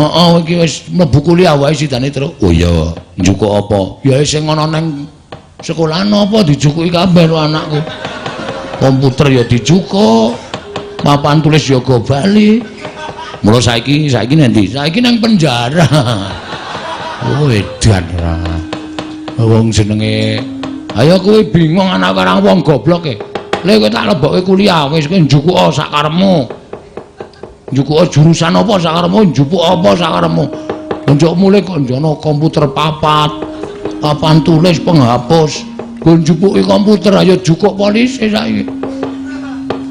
Heeh, iki wis mlebu kuliah wae sidane terus. Oh iya, njukuk apa? Ya sing ana nang sekolahan apa dijukuki kabeh lho anakku. Komputer ya dijukuk. Papan tulis ya go bali. Mula saiki nanti? Saiki nang penjara. Oh edan ra. Wong jenenge ayo kowe bingung anak karang wong goblok e. Lha kowe tak lebokke kuliah wis kowe njukuk sak karepmu. Njukuk jurusan apa sakarepmu, njupuk apa sakarepmu. Njok mulih kok njono komputer papan tulis penghapus. Nggo njupuki komputer ayo jukuk polisi saiki.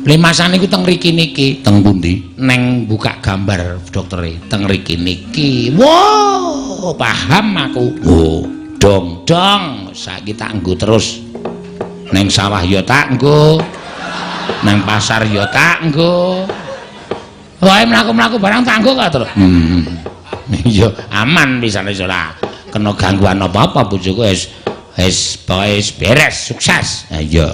Lemasan iku teng mriki niki, teng pundi? Neng buka gambar doktere, teng mriki niki. Wow, paham aku. Oh, dong. Saiki tak nggo terus. Neng sawah ya tak nggo. Nang pasar ya tak nggo. Wae mlaku-mlaku barang tanggo kok terus. Iya, aman pisane ora kena gangguan apa-apa bojoku wis beres, sukses. Ha iya.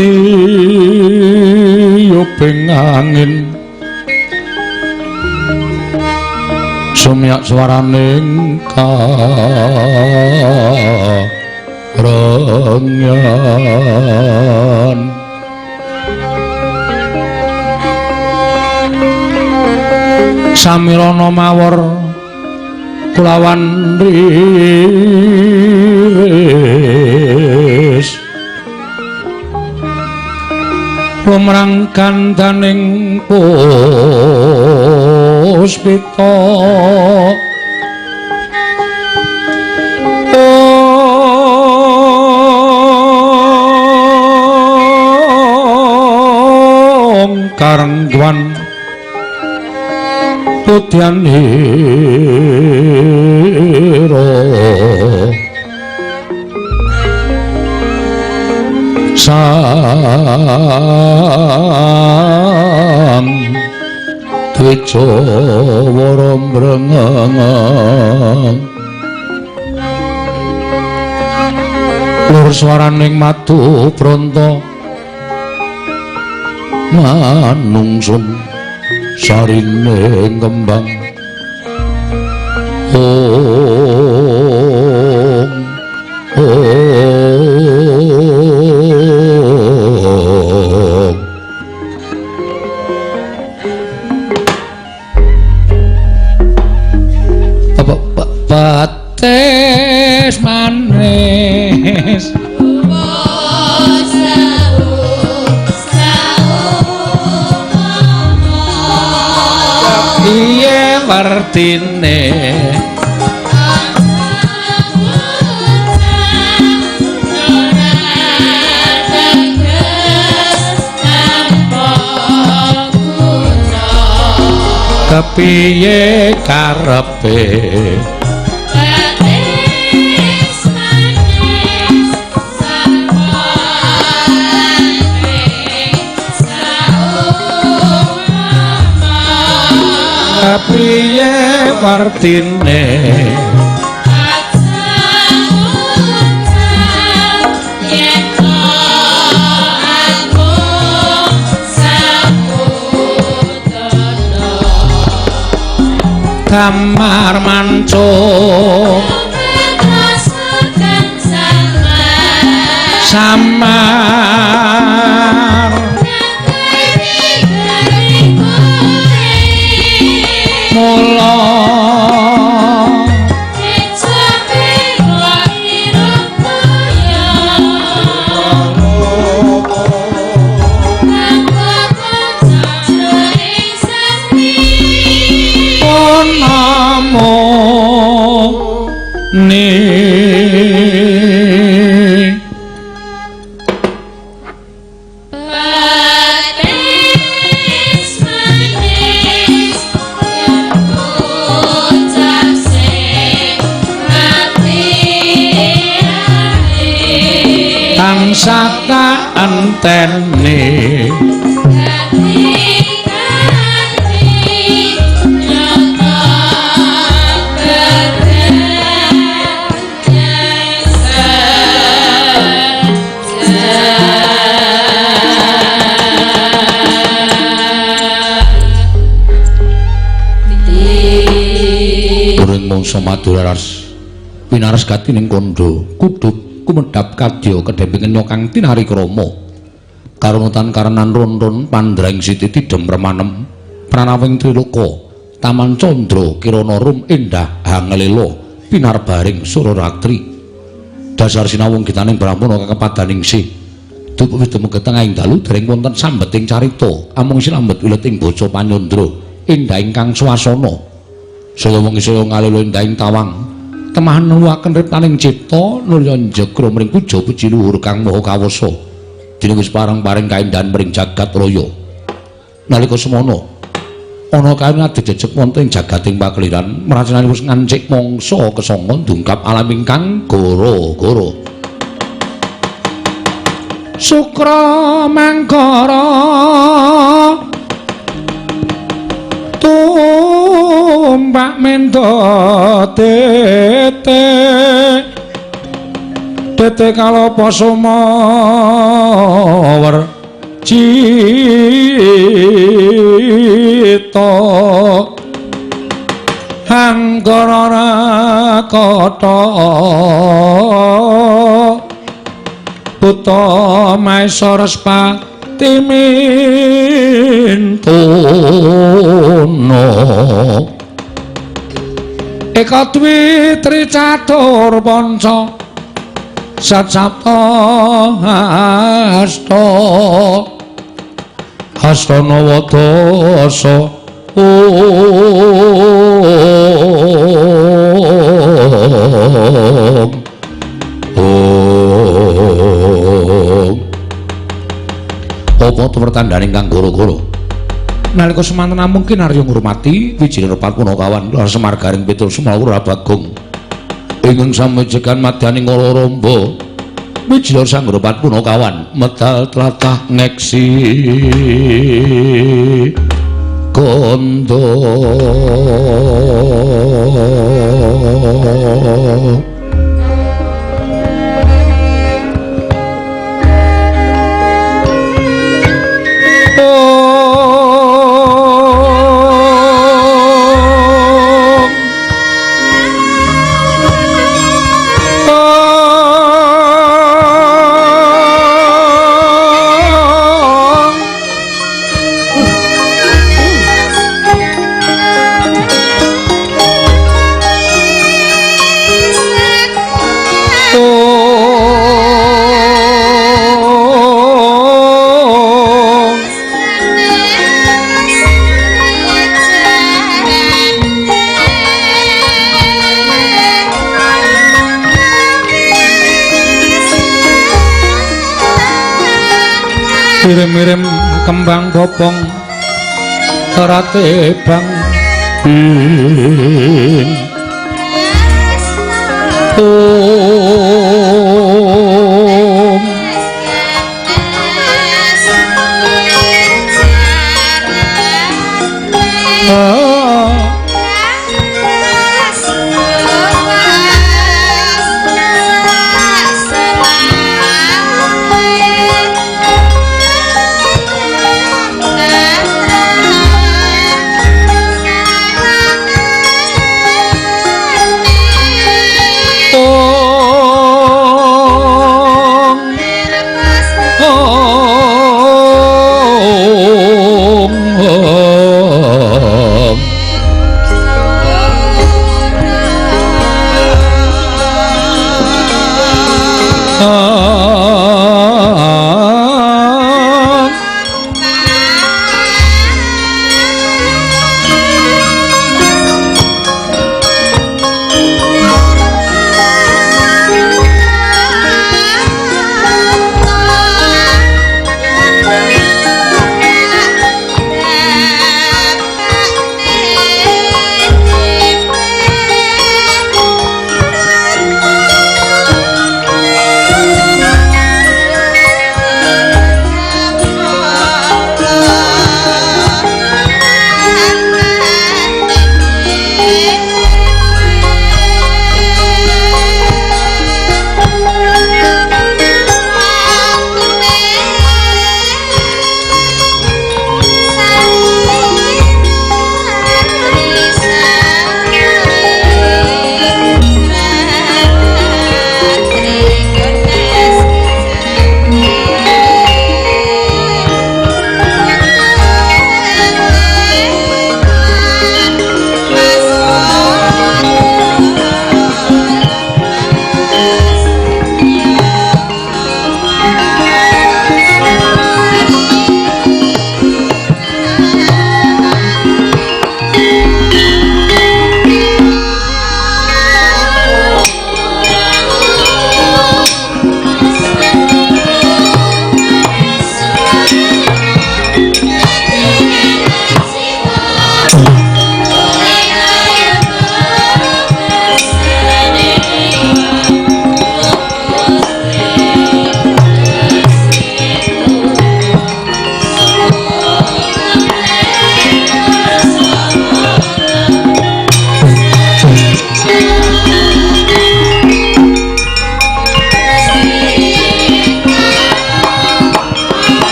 Tiuping angin sumyak swaraning karengyan samirana mawur kulawan riris lumrang kandaning puspita karengguan putyan hiro sang Twijo waram brengeng lur swaraning madu pronto manungsun sarine kembang bates manis piye wertine kepiye karepe piye wartine kamar mancung samar mula saka antene urung mangsa maduraras pinares gatining kandha kudhup kumedhap kadya kedhepingen kang tinari krama karunutan karenan ron-ron pandraing siti tidhem remanem pranawing triloka taman candra kirana rum endah hangelela pinarbaring suraratri dasar sinawung gitaning brahmana kakepadaning sih dup wis dumugi tengahing dalu dereng wonten sambeting carita amung sinambet wileting baca panyandra endah ingkang swasana saya wong saya ngalelo endahing tawang temahan nuwaken riptaning cipta nulya njegra mring puja puji luhur kang maha kawasa dene wis pareng-pareng kaendahan mring jagat raya nalika semono ana kaen adhejejeg wonten ing jagating pakliran mracanane wis ngancik mangsa kesanga ndungkap alam ingkang gara-gara Sukra Mangkara tumbak mendo tete kalopo sumawar cita Anggara kata Buta Maesara Spati Mintono Eka Dwi Tricatur Panca Satsapta Hasta Hastana Wadasa apa pertandane kang gara-gara nalika semanten namung kinarya ngurmati wijine Patmana kawan lar Semar Garing Pitul Sumawura Bagong ingkang samejegan madyaning kala ramba wijine Sanggara Patmana kawan medal tlatah ngeksi kondo mirim kembang bopong rate bang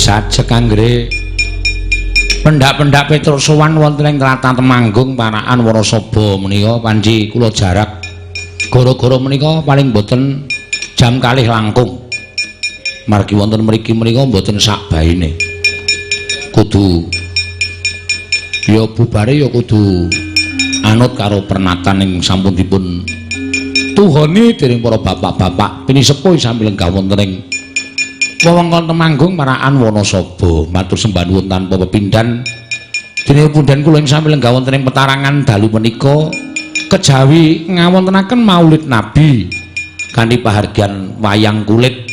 sajek anggere pendak-pendak Petrus sowan wonten ing tlatah Temanggung Parakan Wanasaba menika panji kula jarak gara-gara menika paling boten jam kalih langkung margi wonten mriki menika boten sak baine kudu ya bubare ya kudu anut karo pernatan ing sampun dipun tuhoni dening para bapak-bapak pinisepuh sami lenggah wonten ing wewengkon Temanggung Parakan Wanasaba. Matur sembah nuwun tanpa pepindhan dening pundhan kula ing sami lenggah wonten ing petarangan dalu menika kejawi ngawontenaken maulid Nabi kanthi pahargyan wayang kulit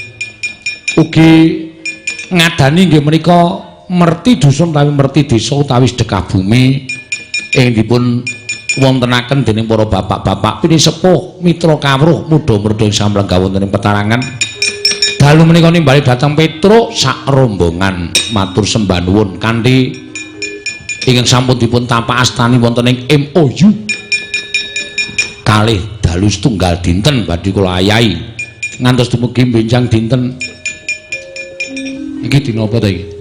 ugi ngadani nggih menika merti dusun utawi merti desa utawi sedekah bumi ing dipun wontenaken dening para bapak-bapak pinisepuh mitra kawruh mudha-mudha ing samlenggah wonten ing petarangan dalu menika nimbali dhateng Petruk sak rombongan matur sembah nuwun kanthi ingkang sampun dipun tapak astani wonten ing MOU kalih dalu setunggal dinten badhe kula ayahi ngantos dumugi benjang dinten iki dina apa ta iki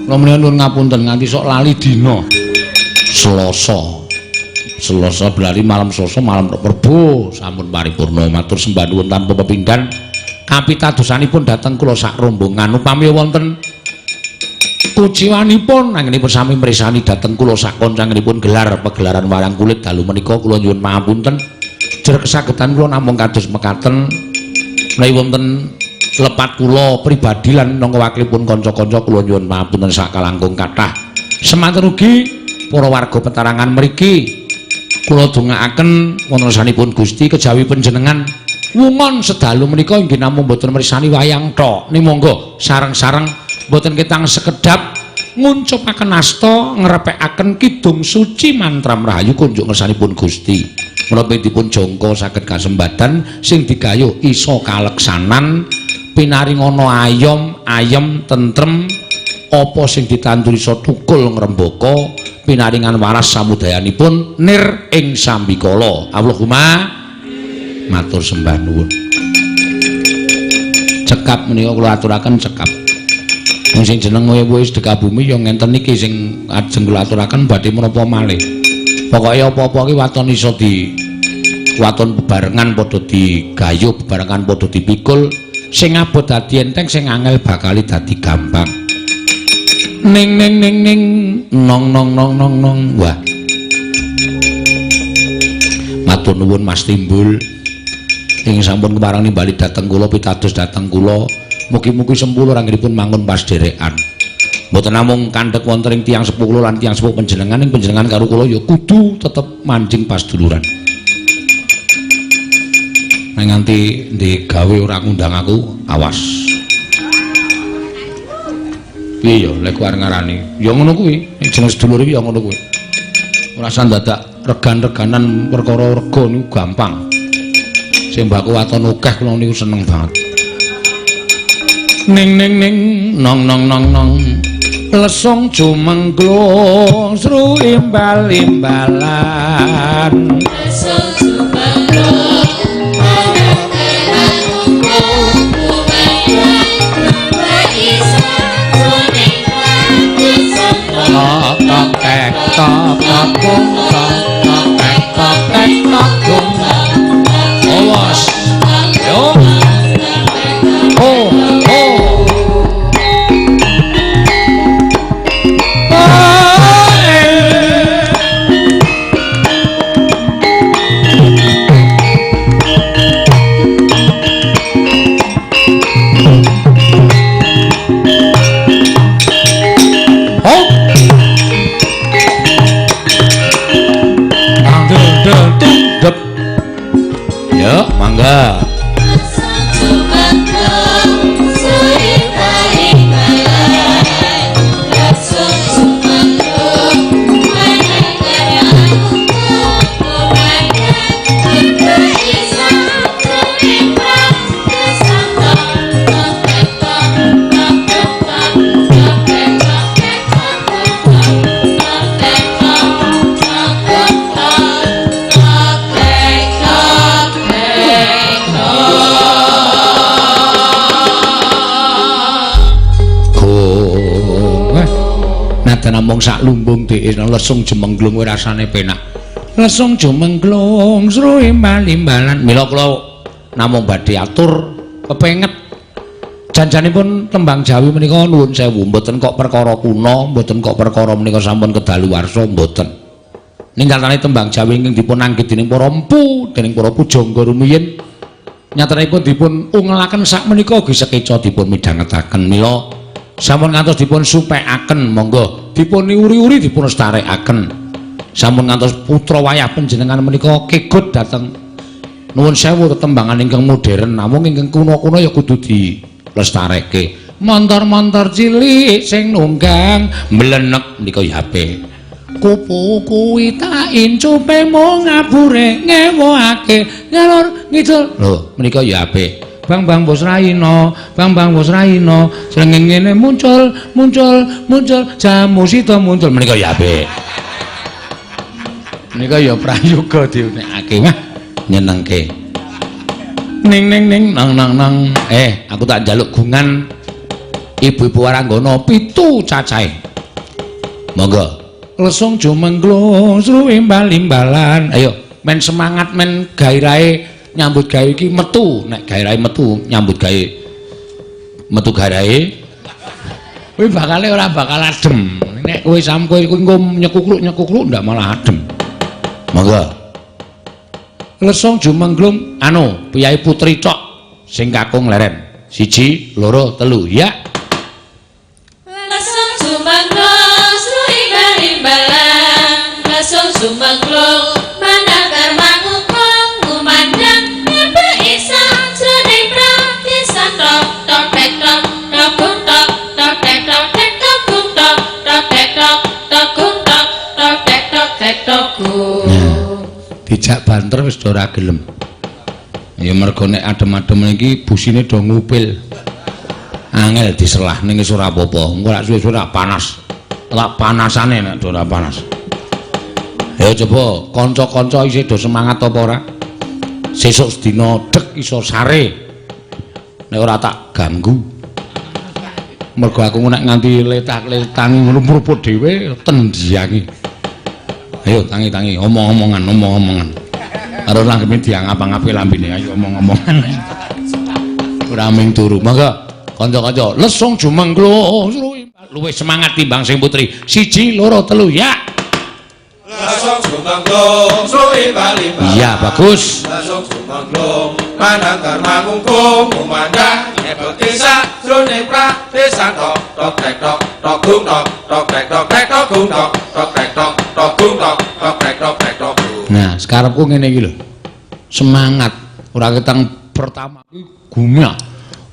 Nomene nuwun ngapunten nganti sok lali dina Selasa belari malam Selasa malam Rebo sampun paripurna matur sembah nuwun tanpa pepindhan kapitadosanipun dhateng kula sak rombongan upami wonten kuciwanipun anggenipun sami mresani dhateng kula sak koncanipun gelar pagelaran wayang kulit dalu menika kula nyuwun pangapunten jer kesagedan kula namung kados mekaten menawi wonten lepat kula pribadi lan nangka wakilipun kanca-kanca kula nyuwun pangapunten sakalangkung kathah semanten ugi para warga petarangan mriki kula dongaaken wonten sanipun Gusti kejawi panjenengan wungon sedalu menika inggih namung boten mirsani wayang tok ning monggo sareng-sareng boten ketang sekedap nguncupaken asta ngrepekaken kidung suci mantra rahayu kunjuk ngersanipun Gusti menapa dipun jangka saged kasembadan sing digayuh isa kaleksanan pinaring ana ayem tentrem apa sing ditanduri isa tukul ngrembaka pinaringan waras samudayanipun nir ing sambikala Allahumma matur sembah nuwun cekap menika kula aturaken cekap sing jeneng wis sedekah bumi ya ngenten iki sing ajeng kula aturaken badhe menapa malih pokoke apa-apa iki waton iso di waton bebarengan padha digayuh bebarengan padha dipikul sing abot dadi enteng sing angel bakal dadi gampang ning nong wah matur nuwun Mas Timbul ing sampun keparang nimbali dhateng kula pitados dhateng kula mugi-mugi sempulur anggenipun mangun pas derekan mboten namung kandhek wonten ing tiyang sepuh kula lan tiyang sepuh panjenengan ing panjenengan karo kula ya kudu tetep manjing pas duluran nek nganti digawe ora ngundang aku awas piye ya lek arep ngarani ya ngono kuwi nek jeneng sedulur iki ya ngono kuwi ora usah dadak regan-reganan perkara rega niku gampang sing mbako waton akeh kula niku seneng banget ning nong lesong jumengglung sru imbal-imbalan lesong jumengglung awas yo ya mangga namung sak lumbung dhek lesung jemengglung kuwi rasane penak. Lesung jemengglung sru imbal-imbalan. Mila kula namung badhe atur pepenget Janjanipun tembang Jawi menika nuwun sewu, mboten kok perkara kuna, mboten kok perkara menika sampun kedaluwarsa, mboten. Ninggalane tembang Jawi ingkang dipun anggit dening para empu, dening para pujangga rumiyin, nyatanipun dipun ungelaken sak menika ugi sekeca dipun midhangetaken. Mila sampun ngantos dipun supekaken, monggo dipun uri-uri dipun lestarekaken. Sampun ngantos putra wayah panjenengan menika kegot dhateng nuwun sewu tetembangan ingkang modern, namung ingkang kuna-kuna ya kudu dilestareke. Montor-montor cilik sing nunggang mblenek menika ya ape. Kupu kuwi tak incupe mung ngabure ngewoake ngalor ngidul. Lho, menika ya ape. Bang Bos Raina, Bang Bos Raina, srengenge muncul, jamu sida muncul menika ya ape. Menika ya prayoga diunekake. Wah, nyenengke. Ning nang. Aku tak njaluk gungan ibu-ibu waranggana 7 cacahe. Monggo. Lesung jumengglung sruwi imbal-imbalan. Ayo, men semangat men gairahe nyambut gawe iki metu. Nek gairahe metu nyambut gawe metu gairahe. Kuwi bakale ora bakal adem. Nek kowe sampe kowe nyekukluk ndak malah adem. Monggo. Lesung jumengglung Piyai Putri cok sing kakung leren. 1 2 3 ya. Lesung jumengglung sruwi imbal-imbalan. Lesung jumengglung manakar mangukung ngumandang ibu isa jroning prakisan tok tok tek tok tok gung tok tok tek tok tek tok gung tok tok tek tok tok gung tok tok tek tok tek tok gung. Dijak banter wis ora gelem. Ya mergo nek adem-adem iki busine do ngupil. Angel diselah ning wis ora apa-apa. Engko lak suwe-suwe ora panas. Lak panasane nek ora panas. Ayo coba kanca-kanca isih do semangat apa ora? Sesuk sedina dek iso sare. Nek ora tak ganggu. Mergo aku nek nganti letak-letangi ngruput dhewe tendiangi. Ayo tangi-tangi omong-omongan. Karo langgeme diangap-angape lambene ayo omong-omongan. Ora ming turu. Monggo kanca-kanca lesung jumengglung luwih semangat timbang sing putri. 1 2 3 ya. Lesung jumengglung sruwi bali-bali. Iya bagus. Lesung jumengglung manakar mangungkung ngumandang ibu isa jroning prakisan tok tok tek tok tok gung tok tok tek tok tek tok gung tok tok tek tok tok gung tok tok tek tok tek tok. Nah, sekarepku ngene iki lho. Semangat. Ora ketang pertama iki gumyak.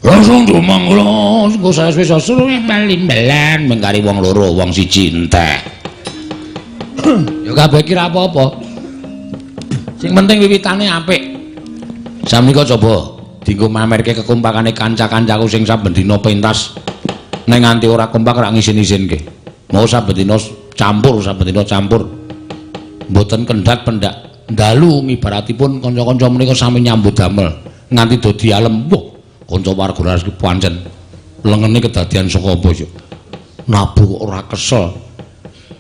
Langsung jumengglung engko sawise sruwi bali-balan mengkari wong loro, wong siji entek. Ya kabeh kira apa-apa. Sing penting wiwitane apik. Samika coba dienggo mamerke kekompakane kanca-kancaku sing saben dina pentas. Nek nganti ora kompak ora ngisin-isinke. Mau saben dina campur. Mboten kendhat pendak dalu ngibaratipun kanca-kanca menika sami nyambut damel nganti dadi alem. Wah, kanca warga laras ki pancen lengene kedadian saka apa ya? Nabuh ora kesel.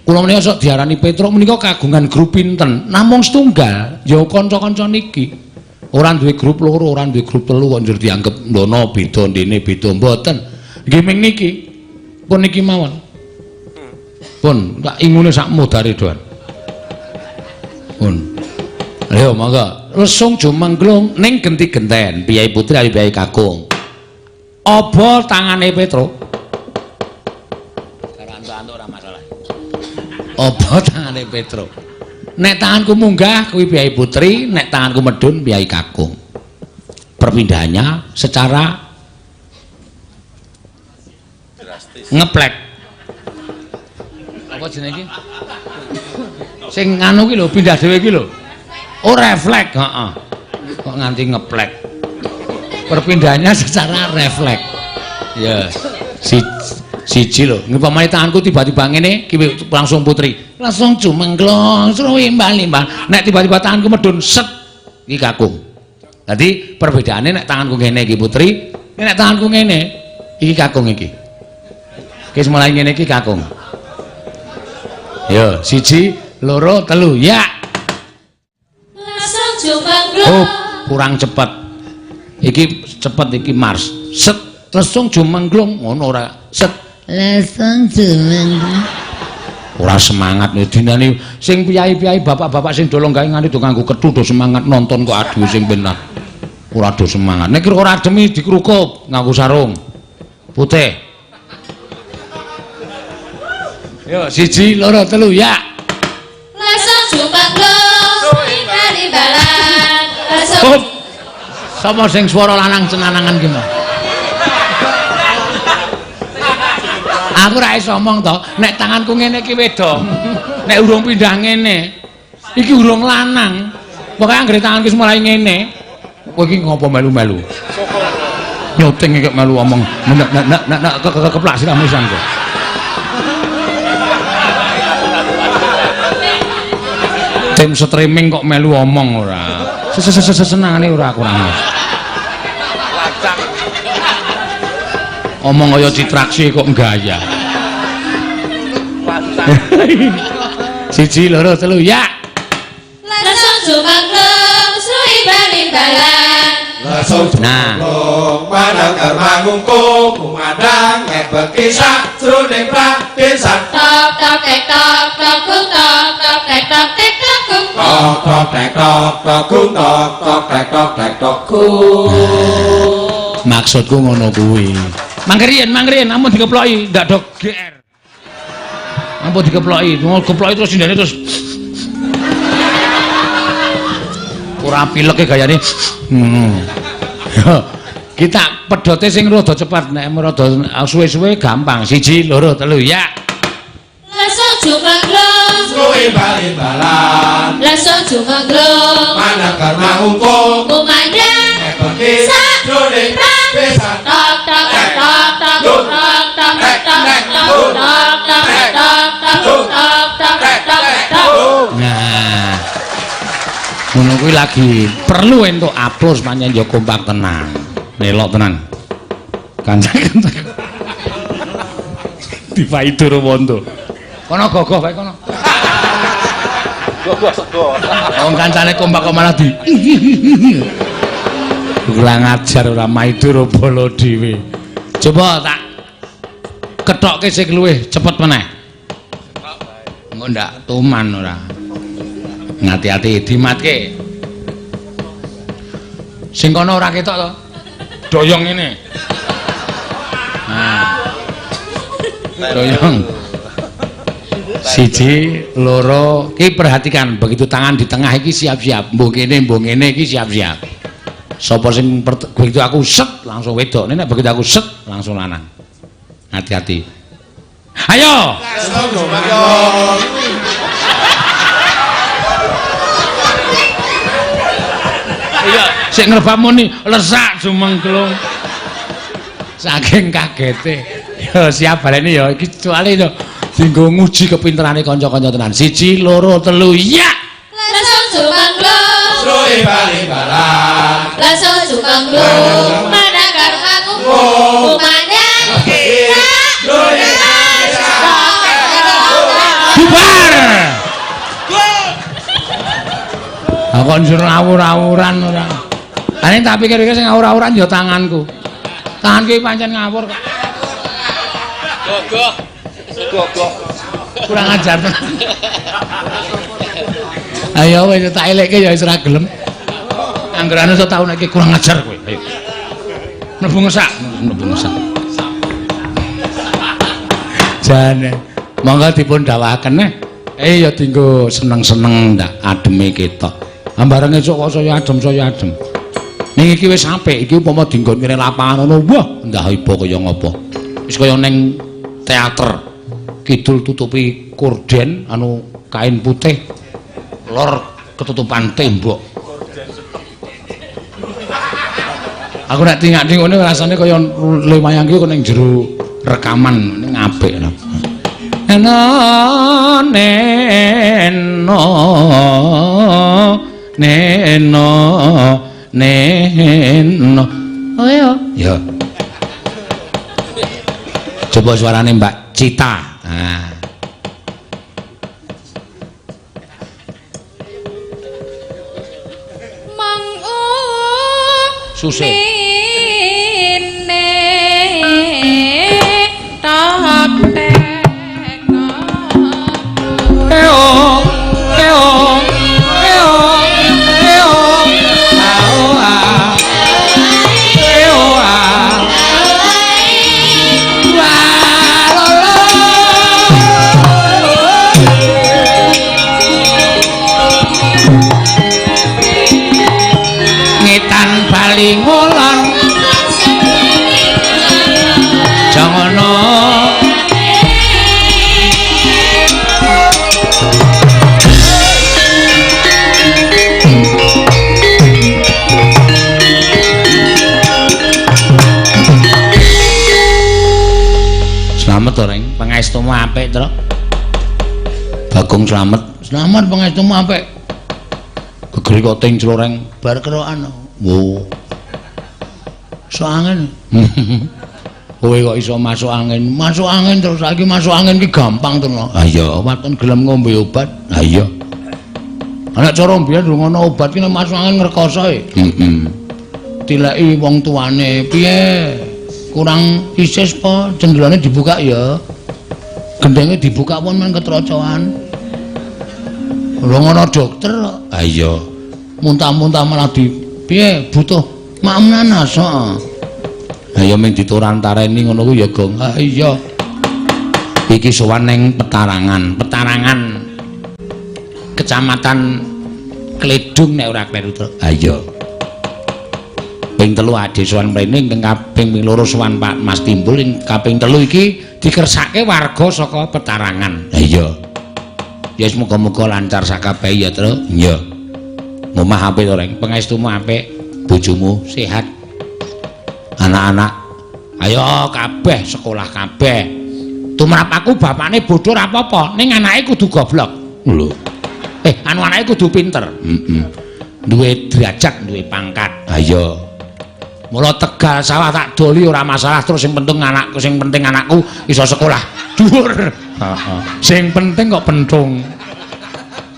Kula menika sok diarani Petruk menika kagungan grup pinten? Namung setunggal. Ya kanca-kanca niki. Ora duwe grup loro, ora duwe grup telu kok njur dianggep ndono beda ndene beda mboten. Nggih ming niki. Pun niki mawon. Pun tak ingune sak modare doan. Pun. Ayo monggo. Lesung jumengglung ning genti-genten Piyai Putri kali Piyai Kakung. Apa tangane Petruk? Karo antuk-antuk ora masalah. Apa tangane Petruk? Nek tanganku munggah kuwi Piyai Putri, nek tanganku medun Piyai Kakung. Perpindahannya secara drastis. Ngeplek. Apa jenenge iki? Sing nganu ki lho, pindah dhewe ki lho. Oh refleks, heeh. Kok nganti ngeplek. Perpindahannya secara refleks. Ya. Siji lho, ngupamane tanganku tiba-tiba ngene ki langsung Putri. Langsung jumengglung sruwi imbal-imbal. Nek tiba-tiba tanganku medun set iki Kakung. Dadi perbedaane nek tanganku ngene iki Putri, nek tanganku ngene iki Kakung iki. Wis mulai ngene iki Kakung. Yo, 1 2 3 ya. Lesung jumengglung. Oh, kurang cepet. Iki cepet iki mars. Set lesung jumengglung ngono ora set lesung jumengglung ora semangat dinane sing piyai-piyai bapak-bapak sing dolong gawe nganti do nganggo kethu do semangat nonton kok aduh sing benar ora do semangat nek ora ademi dikrukup nganggo sarung putih yo 1 2 3 ya lesung jumengglung suwi kali balan lesung sapa sing swara lanang cenanangan ki mau aku ora iso omong to nek tanganku ngene iki wedok nek urung pindah ngene iki urung lanang pokoke anggere tanganku mulai ngene kowe iki ngopo melu-melu nyuting iki melu omong nek keplak siramu sangko tim streaming kok melu omong ora senengane ora kurang omong kaya ditraksi kok gaya 1 2 3 ya lesung jumengglung suwi bali balan lesung jumengglung mananggar mangungkung kumandang bekisa jroning pradesan tok tok tek tok tok gung tok tok tek tok tek tok gung tok tok tek tok tok gung tok tok tek tok tek tok gung maksudku ngono kuwi mangkerian ampun dikeploki ndak dok GR ampun dikeploki terus sindane terus ora pileke gayane kita pedote sing rada cepat nek rada suwe-suwe gampang 1 2 3 ya lesung jumengglung suwi bali balan lesung jumengglung mananggar mangungkung kumandang bekisa jroning pradesan tok tok tek tok tok gung tok tok tek tok tek tok gung tok tok tek tok tok gung tok tok tek tok tek tok nah ngono kuwi lagi perlu entuk aplus pancen ya kompak tenang melok tenan kancang-kancang dipaitur wondo kono gogoh bae kono gogoh sego wong kancane kompak kok malah di kurang ajar ora maidur bolo dhewe coba tak ketokke sing luwih cepet meneh engko ndak tuman ora ngati-ati dimatke sing kono ora ketok to doyong ini nah doyong 1 2 ki perhatikan begitu tangan di tengah iki siap-siap mbok ngene iki siap-siap sapa sing begitu aku set langsung wedok nek begitu aku set langsung lanang hati-hati ayo iya sik ngrebak muni lesak jumengglung saking kagete ya siap baleni ya iki soalé yo dienggo nguji kepinterane kanca-kanca tenan 1 2 3 ya lesung jumengglung suwi bali balan lesung jumengglung mananggar mangungkung kumandang bekisa jroning pradesan bubar kok njur awur-awuran ora ane tak pikir-pikir sing awur-awuran ya tanganku iki pancen ngawur kok gogoh kurang ajar ayo wis tak elekke ya wis ora gelem anggerane iso taun iki kurang ajar kowe ayo mlebu ngesak jane monggo dipun dawuhaken ya dienggo seneng-seneng ndak ademe ketok ambareng esuk kok saya adem ning iki wis apik iki upama dienggon kene lapangan ngono wah ndak iba kaya ngopo wis kaya ning teater kidul tutupi korden anu kain putih lor ketutupan tembok aku nek tingak-tingok ngene rasane kaya lumayan ki kok ning jero rekaman ning apik neno oh ya coba suarane Mbak Cita nah susah Pangestumu apik, Tru. Bagong slamet. Slamet pangestumu apik. Gegeri kok ting cloreng bar kerokan. Wo. Masuk angin. Kowe kok iso masuk angin? Masuk angin terus saiki masuk angin ki gampang to. Ha iya, waton gelem ngombe obat. Ha iya. Anak cara mbiyen ngono obat ki nek masuk angin ngrekoso e. Heeh. Dileki wong tuane, piye? Kurang isis apa jendhelane dibuka ya? Gendenge dibuka pun men ketrocoan. Lho ngono dokter. Ha iya. Muntah-muntah malah piye butuh maem nanas. Ha ya ming diturantareni ngono ku ya Gong. Ha iya. Iki sowan ning Petarangan. Petarangan Kecamatan Kledung nek ora kleru to. Ha iya. Ping 3 ade sowan mrene ing kaping 2 sowan Pak Mas Timbul ing kaping 3 iki dikersake warga saka Petarangan. Ha iya. Ya wis muga-muga lancar sakabeh ya, Tru. Iya. Omah apik to, Reng. Pangestumu apik, bojomu sehat. Anak-anak ayo kabeh sekolah kabeh. Tumrap aku bapakne bodho ora apa-apa, ning anake kudu goblok. Lho. Anu anake kudu pinter. Heeh. Duwe derajat, duwe pangkat. Ha iya. Mula Tegal sawah tak doli ora masalah, terus sing penting anakku iso sekolah dhuwur. Heeh. Sing penting kok pentung.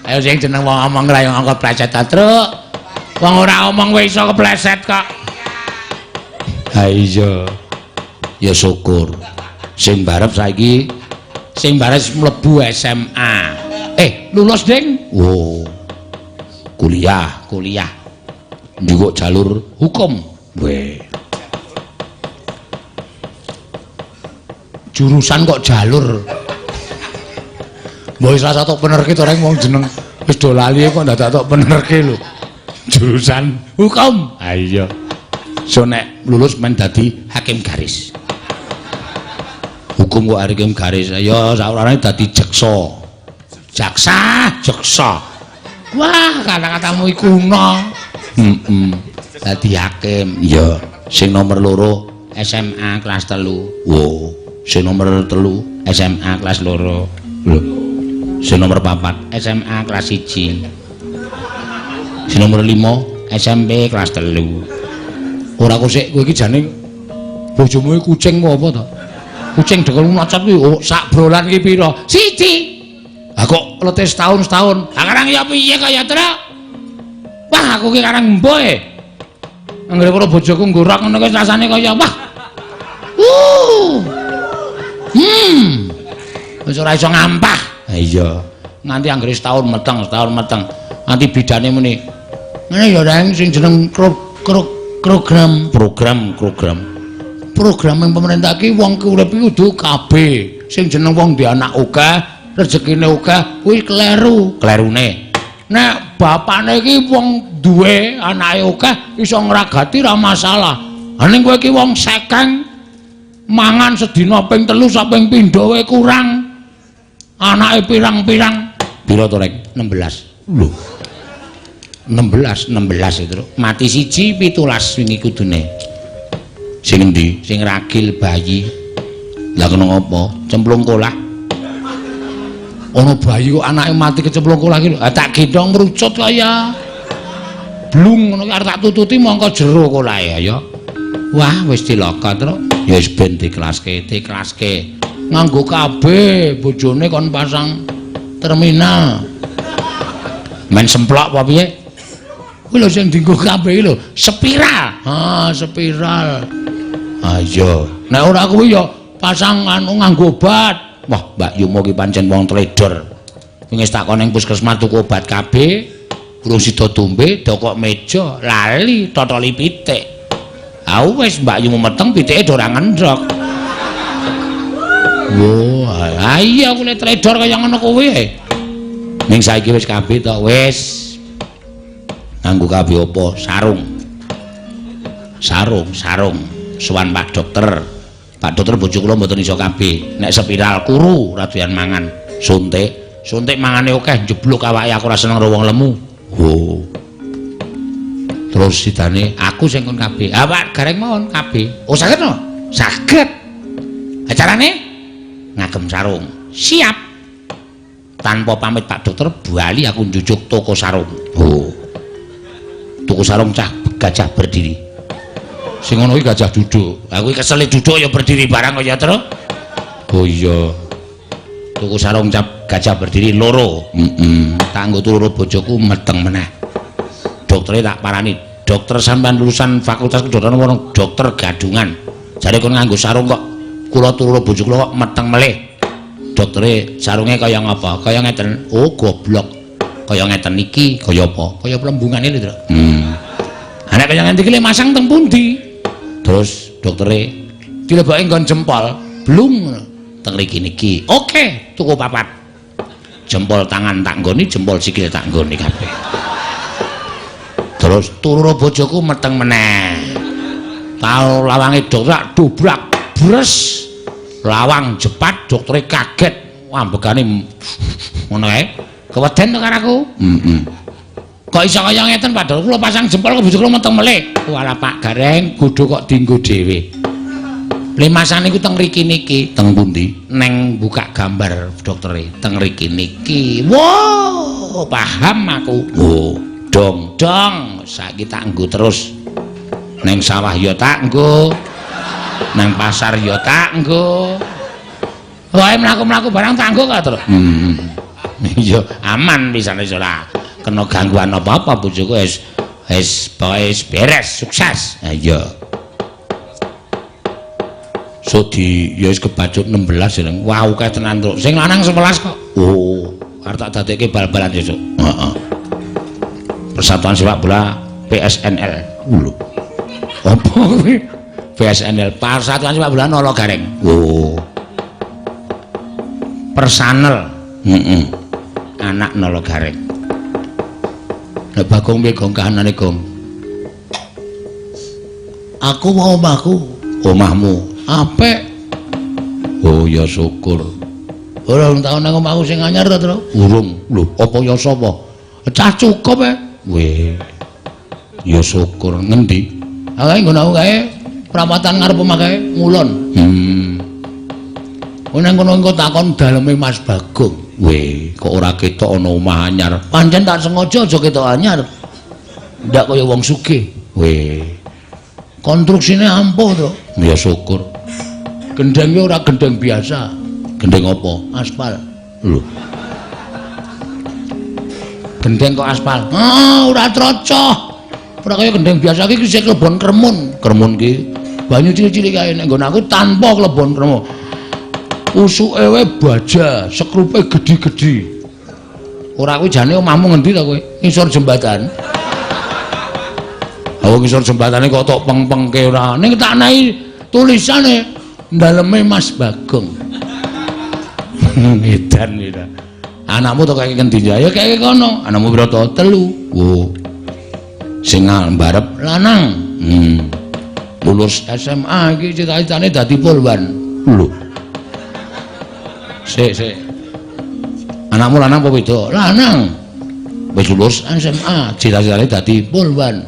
Ayo sing jeneng wong omong ra yo kepleset ta, Truk. Wong ora omong wis iso kepleset kok. Ha iya. Ya syukur. Sing barep saiki sing barep mlebu SMA. Lulus, Ding. Oh. Kuliah. Njukuk jalur hukum. Weh. Jurusan kok jalur. Mbok wis rasa tok benerke to reng wong jeneng wis do lali kok ndak tok benerke lho. Jurusan hukum. Ha iya. So nek lulus men dadi hakim garis. Hukum kok hakim garis. Ya saurane dadi jaksa. Wah, kata-katamu iku kuno. Dadi hakim. Ya, sing nomor 2 SMA kelas 3. Wo, sing nomor 3 SMA kelas 2. Lho. Sing nomor 4 SMA kelas 1. Sing nomor 5 SMP kelas 3. Ora kok sik kowe iki jane bojomu iki kucing apa to? Kucing dekel nocot kuwi sak brolan iki pira? 1. Ha kok letih setahun. Karang ya piye kaya Truk? Wah, aku ki karang mboe. Anggere karo bojoku nggorak ngono kuwi rasane kaya wah. Wis ora iso ngampah. Ha iya. Nganti anggere setahun meteng. Nanti bidane muni. Ngene ya Reng sing jeneng program yang pemerintah ki wong ki urip iki kudu kabeh. Sing jeneng wong di anak akeh, rezekine akeh kuwi klerune. Nek bapakne iki wong duwe anake akeh iso ngragati ra masalah. Ning kowe iki wong sekeng mangan sedina ping 3 sak ping pindho wae kurang. Anake pirang-pirang. Pira to Rek? 16. Lho. 16 itu mati 1 17 wingi kudune. Sing endi? Sing ragil bayi. Lah kena ngopo? Cemplung kolah. Ana bayi kok anake mati kecemplung kolah iki lho. Tak gendong merucut kaya blung ngono ki arep tak tututi mongko jero kolahe ya. Wah, wis cilaka, Truk. Ya wis ben dikelaske. Nganggo kabeh bojone kon pasang terminal. Men semplok apa piye? Kuwi lho sing dienggo kabeh lho, spiral. Spiral. Ha iya. Nek ora kuwi ya pasang anu nganggo obat. Wah, Mbak Yumo ki pancen wong trader. Wis takon ning puskesmas tuku obat kabeh, urung sida tombe, dokok meja, lali totoli pitik. Wis Mbak Yumo meteng pitike ora ngendhok. Wah, iya aku nek trader kaya ngono kuwi. Ning saiki wis kabeh to, wis. Nganggo kabeh apa? Sarung. Sowan Pak Dokter. Pak Dokter bojo kula mboten iso kabeh. Nek spiral kuru ora doyan mangan. Suntik mangane akeh jeblok awake aku ora seneng karo wong lemu. Terus sidane aku sing kon kabeh. Pak gareng mawon kabeh. Oh saged no? Saged. Acarane ngagem sarung. Siap. Tanpa pamit Pak Dokter, bali aku njujuk toko sarung. Oh. Toko sarung cah gajah berdiri. Sing ngono iki gajah duduk. Aku iki kesel duduk ya berdiri barang kok ya, Tru. Oh iya. Toko sarung cah gajah berdiri loro. Tak nggo turu bojoku meteng meneh. Doktere tak parani, dokter sampean lulusan fakultas kedokteran apa dokter gadungan. Jare kon nganggo sarung kok kula turu bojoku kok meteng melih. Doktere sarunge kaya ngapa? Kaya ngeten. Oh, goblok. Kaya ngeten iki, kaya apa? Kaya plembungane lho, Tru. Ana kaya ngene iki le masang teng pundi? Terus doktere dilebokke nggon jempol, blung teng mriki niki. Oke, tuku papat. Jempol tangan tak nggoni, jempol sikil tak nggoni kabeh. Terus turu bojoku meteng meneh. Tau lawange dokter dobrak, bres. Lawang jepat, doktere kaget. Wah, ambegane ngono kae. Keweden to karo aku? Kok iso kaya ngeten, Pak Dokter? Kula pasang jempol kok bojo kula meteng melih. Walah Pak Gareng, godho kok dienggo dhewe. Limasan iku teng mriki niki, teng pundi? Neng buka gambar doktere, teng mriki niki. Wow, paham aku. Oh, dong, saiki tak nggo terus. Neng sawah ya tak nggo. Nang pasar ya tak nggo. Wae mlaku-mlaku barang tak nggo kok, Tru. Iya, aman pisane ora kena gangguan apa-apa bojoku wis beres, sukses. Ha iya. So ya wis kebacut 16 jeneng. Wah, akeh tenan, Tru. Sing lanang 11 kok. Oh, arep tak dadekke bal-balan sesuk. Heeh. Persatuan Sepak Bola PSNL. Lho. Apa kuwi? PSNL, Persatuan Sepak Bola Nolo Gareng. Oh. Personel. Anak Nolo Gareng. Lah Bagong piye Gong kahanane Gong? Aku mau omahku. Omahmu. Apik. Oh ya syukur. Ora tau nang omahku sing anyar to, Tru? Urung. Lho, apa ya sapa? Cah cukup e. Weh. Ya syukur. Ngendi? Akae nggon aku kae perawatan ngarep omah kae ngulon. Nang kono engko takon daleme Mas Bagong. Weh, kok ora ketok ana omah anyar. Pancen tak sengaja aja ketok anyar. Ndak kaya wong sugih. Weh. Konstruksine ampuh to. Ya syukur. Gendenge ora gendeng biasa. Gendeng apa? Aspal. Lho. Gendeng kok aspal. Ah, ora trocoh. Ora kaya gendeng biasa iki sik klebon kremun. Kremun ki banyu cilik-cilik kae nek nggon aku tanpa klebon kremun. Usuke wae baja, sekrupe gedhi-gedhi. Ora kuwi jane omahmu ngendi to kowe? Ngisor jembatan. Oh, ngisor jembatane kok tok peng-pengke ora. Ning tak nahi tulisane daleme Mas Bagong. Edan ora. Anakmu to kaya ngendi ya? Ya kaya kono. Anakmu pira to? 3. Oh. Sing mbarep lanang. Lulus SMA iki cita-citane dadi polwan. Lho. Sik. Anakmu lanang apa wedok? Lanang. Wis lulus SMA, cita-citane dadi polwan.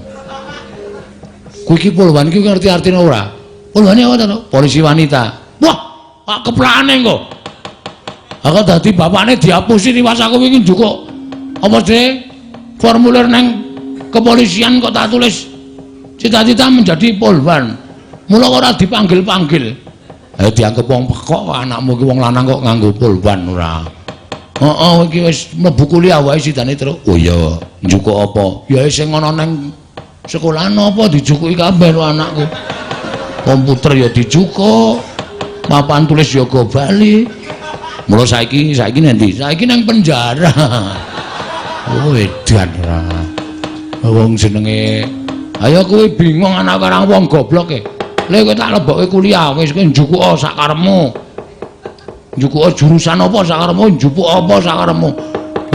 Kuwi iki polwan iki ngerti artine ora? Polwane apa to? Polisi wanita. Wah, kok keplakane kok. Aku dadi bapakne diapusi niwas aku iki njukuk. Apa sih? Formulir nang kepolisian kok tak tulis cita-cita menjadi polwan. Mula kok ora dipanggil-panggil. Dianggep wong pekok kok anakmu iki wong lanang kok nganggo polwan ora. Heeh, iki wis mlebu kuliah wae sidane, Tru. Oh iya, njukuk apa? Ya sing ana nang sekolahan apa dijukuki kabeh lho anakku. Komputer ya dijukuk. Papan tulis ya go bali. Mula saiki nanti? Saiki nang penjara. Oh, edan ora. Wong jenenge ayo kowe bingung anak karang wong goblok e. Lha kowe tak lebokke kuliah wis kowe njupuk sak karepmu. Njupuk jurusan apa sak karepmu, njupuk apa sak karepmu.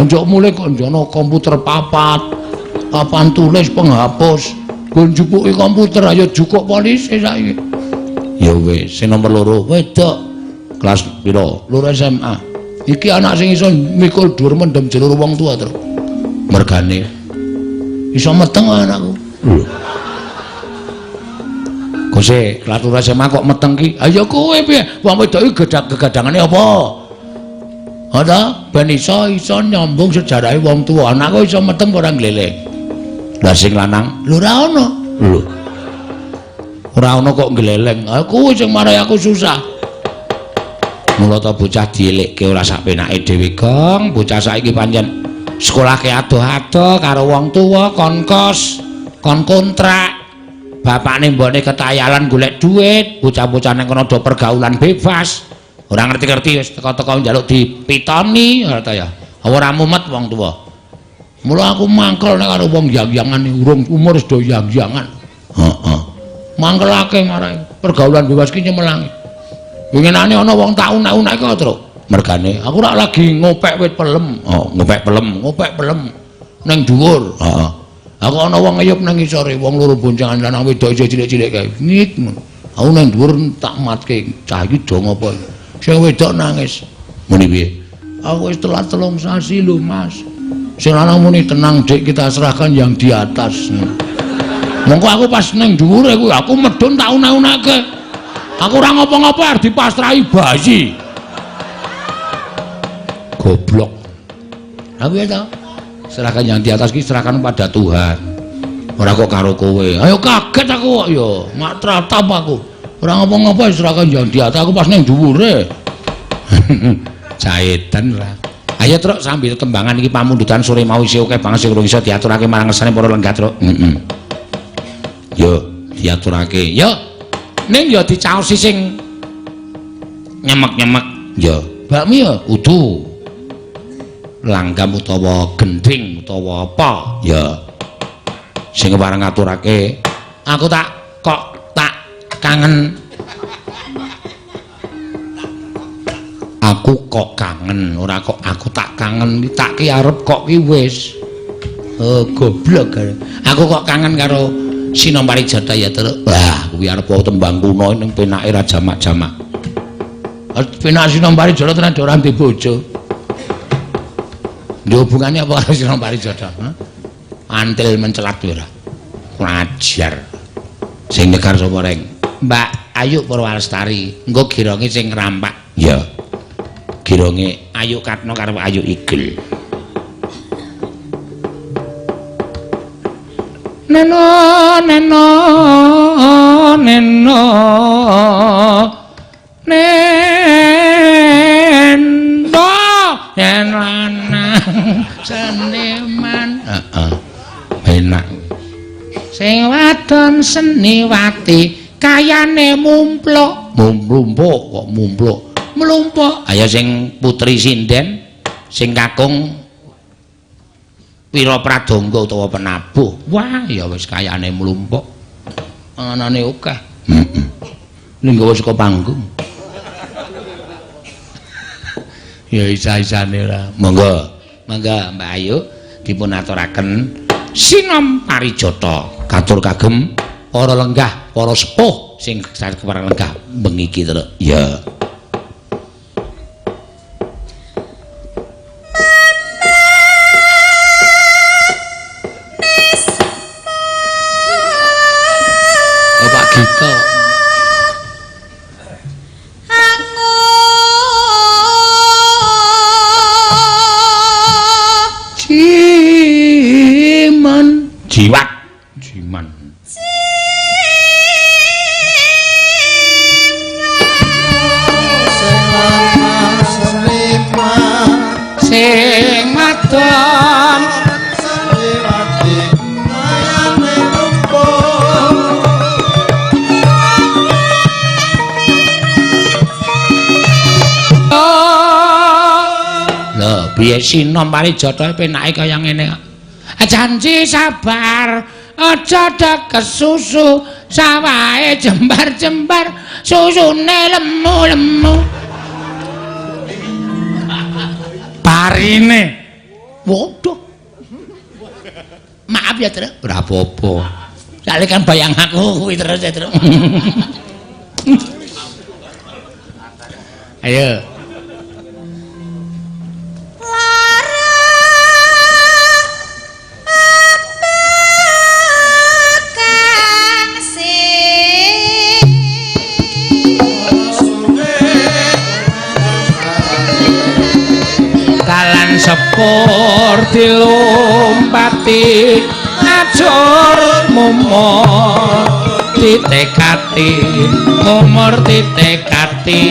Njok mulih kok njono komputer papan tulis penghapus. Kowe njupuki komputer ayo jukuk polisi saiki. Ya wis, sing nomor 2 wedok. Kelas pira? 2 SMA. Iki anak sing iso mikul dhuwur mendem jelur wong tua, Tru. Mergane iso meteng anakku. Lho. Wis klatur SMA kok meteng ki. Ha ya kowe piye? Wong wedok iki gegadangane apa? Ada ben iso nyambung sejarahe wong tuwa. Anakku iso meteng ora gleleng. Lah sing lanang, lho ora ono. Lho. Ora ono kok gleleng. Aku sing marai aku susah. Mula ta bocah dielekke ora sak penake dhewe, Gong. Bocah saiki pancen sekolahke adoh-adoh karo wong tuwa kon kos, kon kontrak. Bapakne mbone ketayalan golek duit, bocah-bocah ning kono do pergaulan bebas. Ora ngerti-ngerti wis teko-teko njaluk dipitoni kata ya. Ora mumet wong tuwa. Mula aku mangkel nek karo wong yang-yangan urung umur wis do yang-yangan. Heeh. Mangkelake marai pergaulan bebas ki nyemelangi. Winginane ana wong tak unek-unek kok, Truk. Mergane aku ora lagi ngopek wit pelem. Oh, ngopek pelem ning dhuwur. Heeh. Aku ana wong ngeyup nang isore, wong loro boncengan lanang wedok isih cilik-cilik kae. Ngit. Aku nang dhuwur tak matke, cah iki do ngopo. Sing wedok nangis. Muni piye? Aku wis telat 3 sasi lho, Mas. Sing lanang muni tenang, Dik, kita serahkan yang di atas. Mongko aku pas nang dhuwure kuwi aku medhun tak unek-unekke. Aku ora ngopo-ngopo arep dipasrahi bayi. Goblok. Lah piye to? Serahkan yang di atas ki serahkan pada Tuhan. Ora kok karo kowe. Ayo kaget aku kok ya, mak tratap aku. Ora ngopo-ngopo serahkan yang di atas aku pas nang dhuwure. Jaetan lah. Ayo Truk sambil tembangan iki pamundutan sore mau isih akeh banget sing urung iso diaturake marang ngersane para lenggah Truk. Yo diaturake. Yo ning yo dicaosi sing nyemek-nyemek. Yo bakmi ya udu. Langgam utawa gending utawa apa ya sing bareng ngaturake aku tak kangen ora kok aku tak kangen tak ki arep kok ki wis goblok aku kok kangen karo Sinombari Jata ya Truk. Wah kuwi arep tembang kuno ning penake ra jamak-jamak penak Sinombari Jata tenan ora ndek bojo. Lho hubungannya apa karo Sinombari Jata? Antil mencelat ora. Ngajar. Sing nekar sapa reng? Mbak Ayu Purwalestari. Engko gironge sing rampak. Ya. Gironge Ayu Katno karo Ayu Igel. Neno yen lanang seniman enak sing wadon seniwati kayane mumpluk kok mlumpuk ayo sing putri sinden sing kakung Wira Pradangga utawa penabuh wah ya wis kayane mlumpuk anane akeh ning gawa saka panggung ya isa-isane ora. Monggo Mbak Ayu dipun aturaken Sinombari Jata katur kagem para lenggah, para sepuh sing para lenggah bengi iki Truk. Ya. Pak Gito. Jimat jiman sing madon seliwati mayane rumpun lho piye Sinombari Jata penake kaya ngene kok. Janji sabar aja dak kesusu sawahe jembar-jembar susune lemu-lemu parine waduh maaf ya Truk ora apa-apa sakjane kan bayang aku kuwi terus ya Truk ayo dilompati ajur mumur ditekati mumur ditekati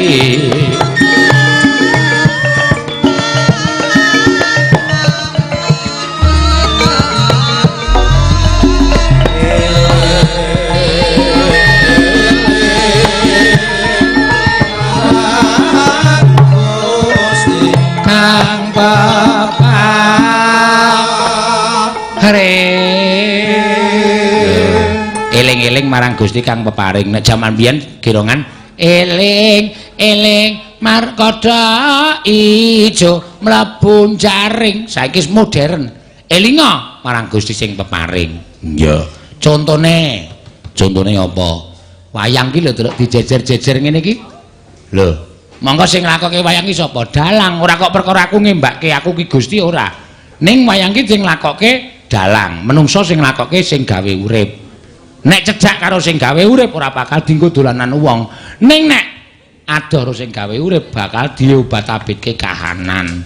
kang eling-eling marang Gusti kang peparing nek jaman biyen girongan eling markada ijo mlebu jaring saiki modern elinga marang Gusti sing peparing iya contone apa wayang ki lho delok dijejer-jejer ngene iki lho monggo sing nglakoke wayang ki sapa dalang ora kok perkara aku ngembake aku ki Gusti ora ning wayang ki sing nglakoke dalang menungso sing nglakoke sing gawe urip nek cedhak karo sing gawe urip ora bakal dienggo dolanan wong ning nek adoro sing gawe urip bakal diobat-abitke kahanan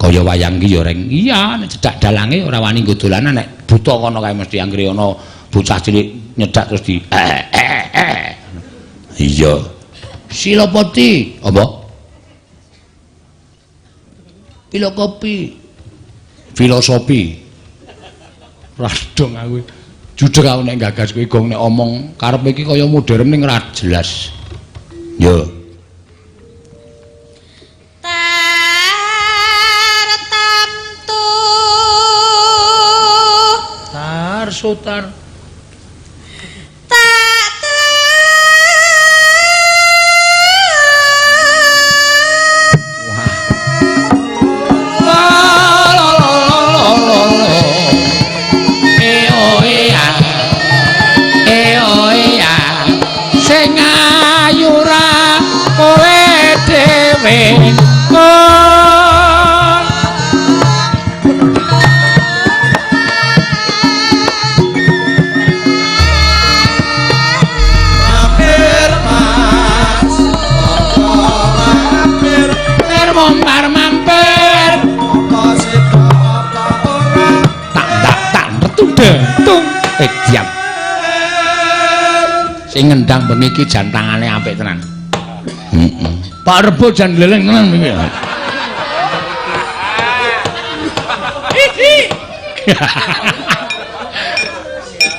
kaya wayang ki ya reng iya nek cedhak dalange ora wani nggo dolanan nek buta kono kae mesti anggere ana bocah cilik nyedak terus di iya Silopati apa filosofi radong aku jujur aku nek gagas kowe gong nek omong karepe iki kaya modern ning ora jelas yo tar sutar diam sing ngendang bengi iki jan tangane apik tenan Pak Rebo jan leleng tenan iki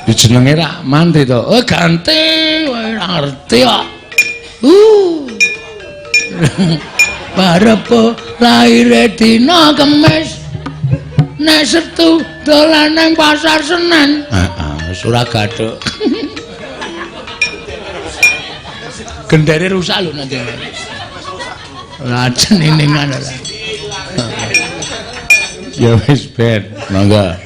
dijenenge ra mantri to oh ganti wae ngerti kok Pak Rebo lair dina Kemis nek Setu dolan nang pasar Senen. Heeh, ora gathuk. Gendere rusak lho nanti. Lajeng ningan ora. Ya wis ben, monggo.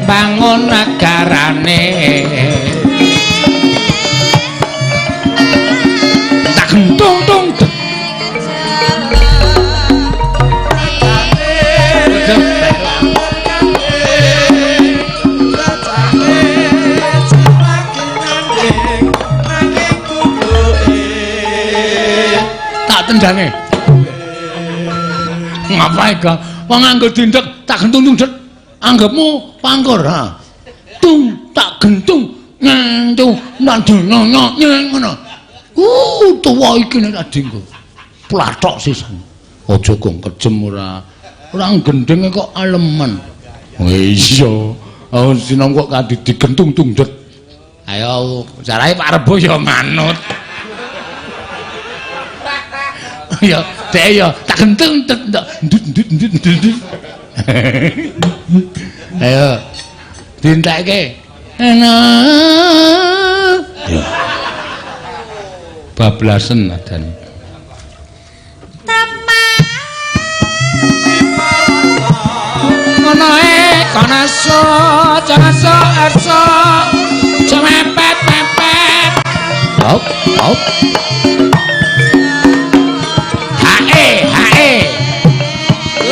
Bangun negarane tak gentung tung tak tendane ngapain kau wong nganggo dindek tak gentung tung anggapmu pangkur ha tung tak gentung ngentung nandono ngono tuwa iki nek adingku plathok sisan aja gong kejem ora gendenge kok aleman iya sinong kok kadi digentung tungdet ayo jarahe Pak Rebo ya manut ya dek ya tak gentung ndut ayo dintekke enak bablasen adan ngono kono so jaso arso cemepet mepet hop hop hae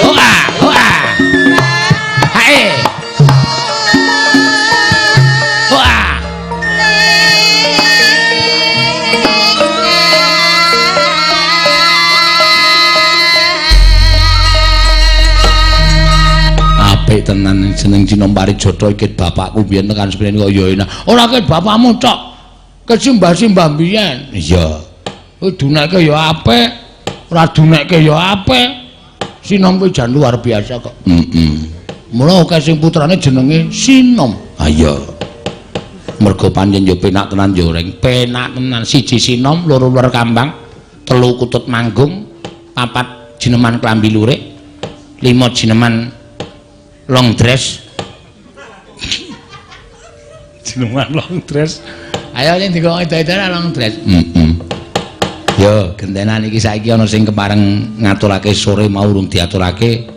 hoa hoa hae hoa apik tenan jeneng Cinompari Jotho iki bapakku biyen tekan sprene kok ya enak ora ket bapakmu tok kesimbah-simbah biyen iya kuwi dunekke ya apik ora dunekke ya apik Sinom kuwi jan luar biasa kok mula akeh sing putrane jenenge Sinom ha iya mergo pancen ya penak tenan ya reng penak tenan siji Sinom loro luar kambang telu kutut manggung papat jineman klambi lurik 5 jineman long dress jineman long dress ayo sing dikok edan-edan long dress yo gentenan iki saiki ana sing kepareng ngaturake sore mau urung diaturake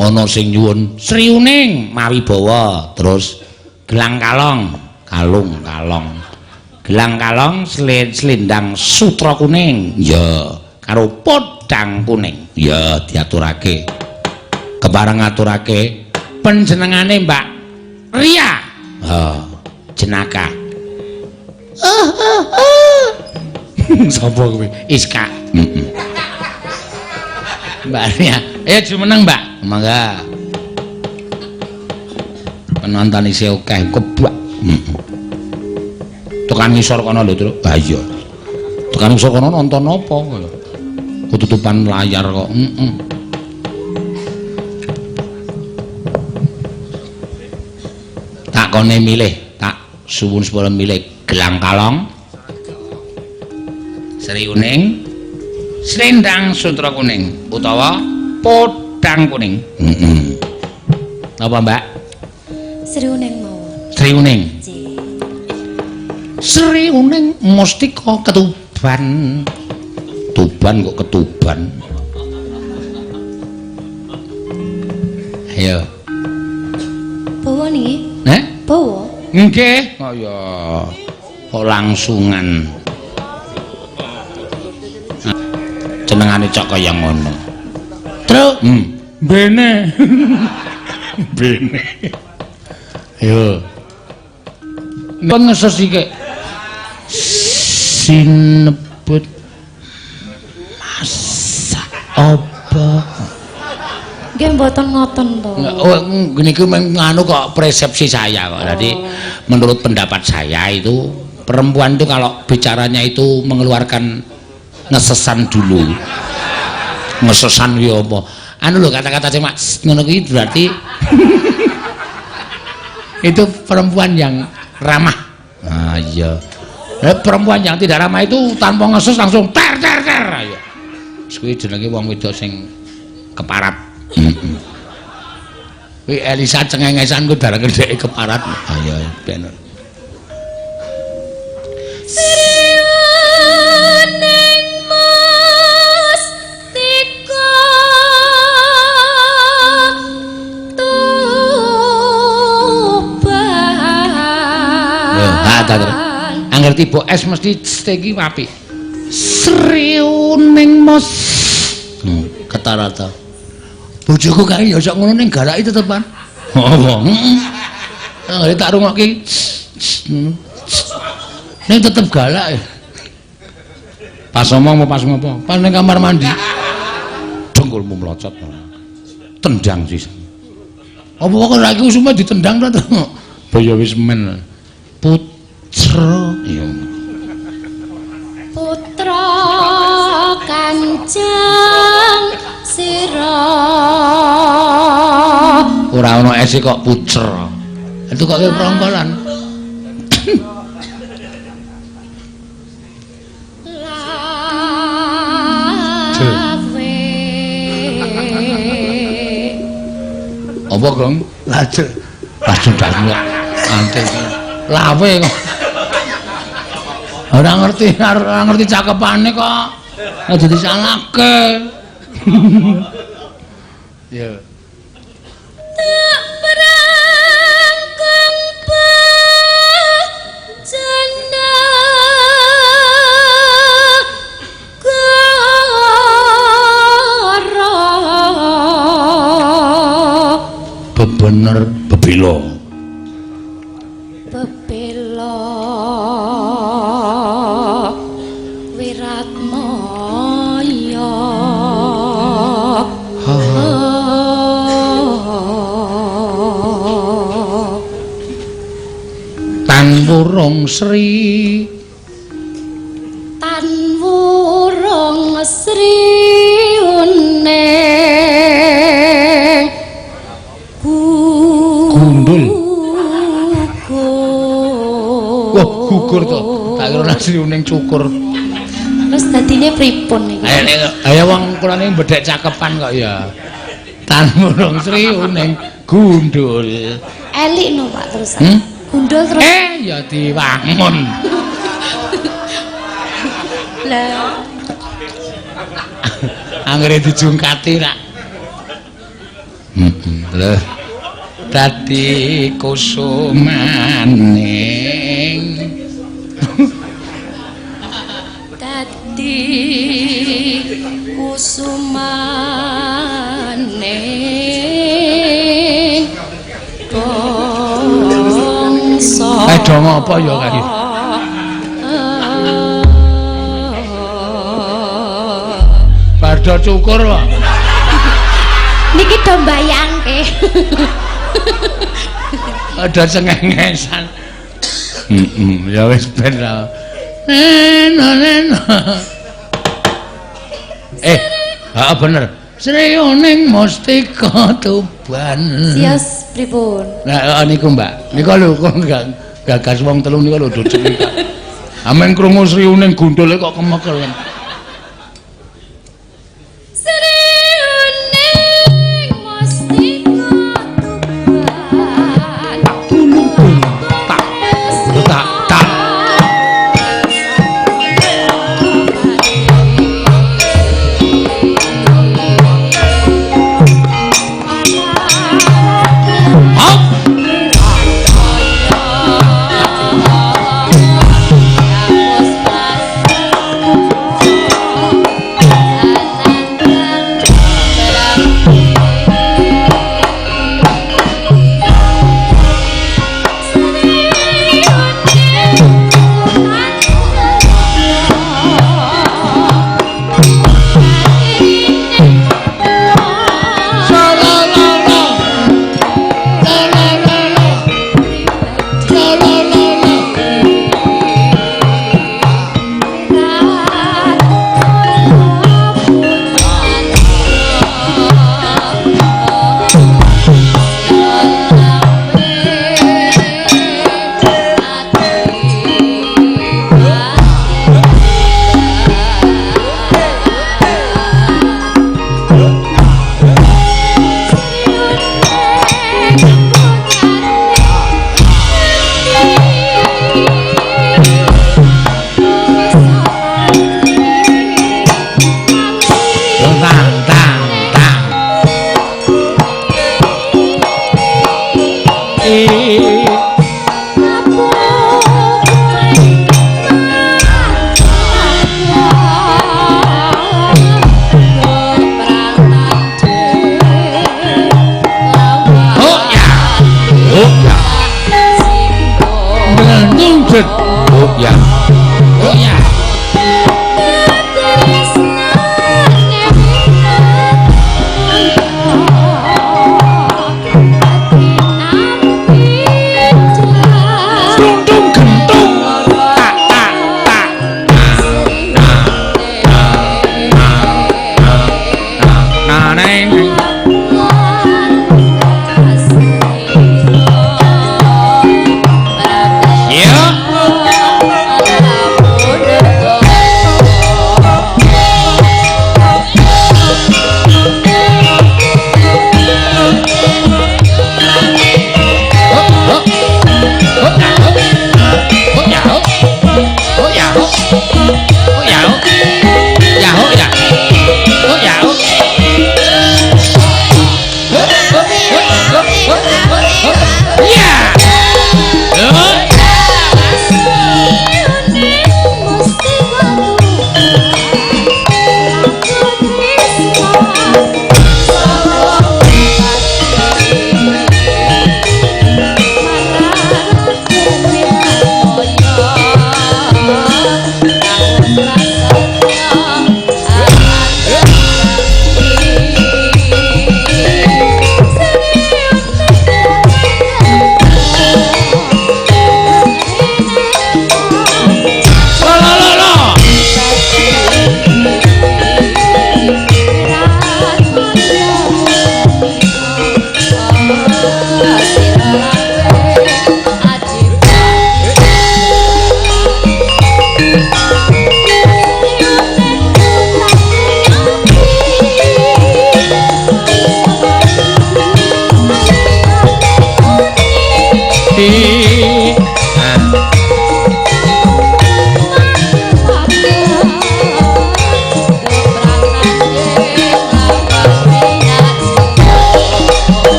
ana sing nyuwun Sri Uning Mawibawa terus gelang kalong kalung gelang kalong selendang sutra kuning ya karo podang kuning ya diaturake kepareng ngaturake panjenengane Mbak Ria jenaka sapa kuwi Iska Mbak Ria ayo jumeneng Mbak mangga penonton isih akeh keblak tekan ngisor kono lho Tru ha iya tekan ngisor kono nonton apa ketutupan layar kok tak kone milih tak suwun sepuluh milih gelang kalong Sri Uning selendang sutra kuning utawa podang kuning apa Mbak Sri Uning mawon Sri Uning Sri Uning mustika ketuban tuban kok ketuban ayo bawa nih bawa nggih oh ya kok langsungan jenengane cok kaya ngono Tru bene bene yo ngeses iki sinebut masa apa nggih mboten ngoten to oh niku nganu kok persepsi saya kok jadi menurut pendapat saya itu perempuan itu kalau bicaranya itu mengeluarkan ngesesan dulu ngesesan ya apa anu lho kata-kata sing ngono kuwi berarti itu perempuan yang ramah ah iya perempuan yang tidak ramah itu tanpa ngeses langsung ter ayo kuwi jenenge wong wedok sing keparat kuwi Elisa cengengesan ku darah gedhe keparat ayo bener angger tiba es mesti stegi apik Sri Uning Mas ketarata bojoku kae ya sok ngono ning galaki tetepan heeh tak rungokke ning tetep galak pas ngomong pas ngopo pas ning kamar mandi dengkulmu mlocot tendang sih apa kok lagi usuma ditendang ta boyo wis men putra iya putra Kanjeng sira ora ana esi kok putra itu kok prongkolan apa Gong lajeng dasmu antek lawe kok ora ngerti cakepane kok aja disalahke Ya. Tak berangkang pajana bebener bebelo Wiratmaya Tan Wurung Sri uneng gundul. Wah, gugur to. Tak kira nasi uning cukur. Terus dadine pripun iki? Ayo wong kulane bedhek cakepan kok ya. Tan Wurung Sri uning gundul. Elik no Pak terus. Gundul terus. Ya diwangun. Lah Anggere dijungkati rak. Lho. Dadi kusumaning dadi kusumaning bangsa. Dong apa ya kaya? Badha cukur kok. Niki do mbayangke. Ada cengengesan. Ya wis ben ra. Neno. Bener. Sri Uning Mustika Tuban. Sios pripun? Nah niku Mbak. Niku lho kok gagas wong telu niku lho docek. Amen krungu Sri Uning gundule kok kemekelen.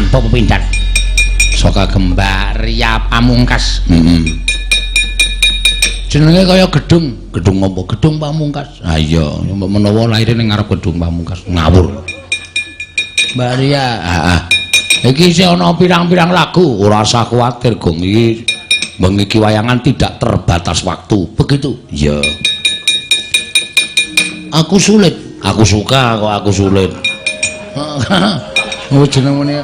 tanpa pepindhan saka Gembak Ria Pamungkas. Jenenge kaya gedung apa? Gedung Pamungkas. Ha iya, menawa lair ning ngarep gedung Pamungkas ngawur. Mbak Ria, heeh. Iki isih ana pirang-pirang lagu, ora usah kuwatir, Gong. Iki bengi wayangan tidak terbatas waktu. Begitu? Iya. Aku sulit. Aku suka kok aku sulit. Oh jenenge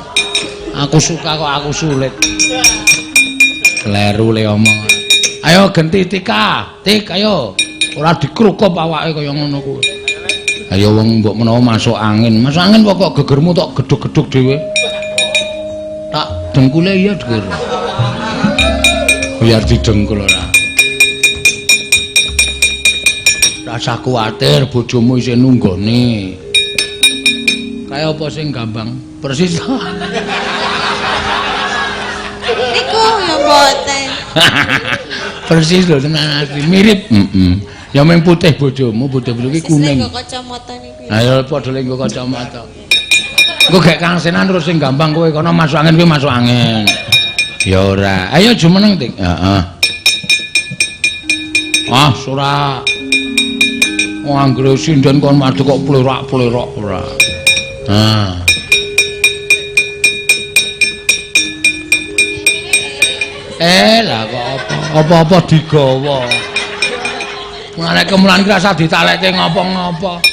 aku suka kok aku sulit. Kleru le omong. Ayo genti Tika. Tik ayo. Ora dikrukop awake kaya ngono kuwi. Ayo wong mbok menawa masuk angin. Masuk angin kok gegermu tok gedhug-gedhug dhewe. Tak dengkule iya dhewe. Biar didengkul ora. Rasa kuwatir bojomu isih nunggoni. Kaya apa sing gampang? Persis. Niku ya mboten. Persis lho tenan asli, mirip. Ya mung putih bojomu, putih iki kuning. Sing kacamata niku. Ayo padha lenggo kacamata. Engko gek kangsenan terus sing gampang kowe kono masuk angin kuwi masuk angin. Ya ora. Ayo jumeneng Tik. Heeh. Ah, ora. Wong anggere sinden kon madu kok plerak-plerak ora. Ah. Lah kok apa-apa digawa. Mulane kemulan iki rasa ditalekke ngopo-ngopo.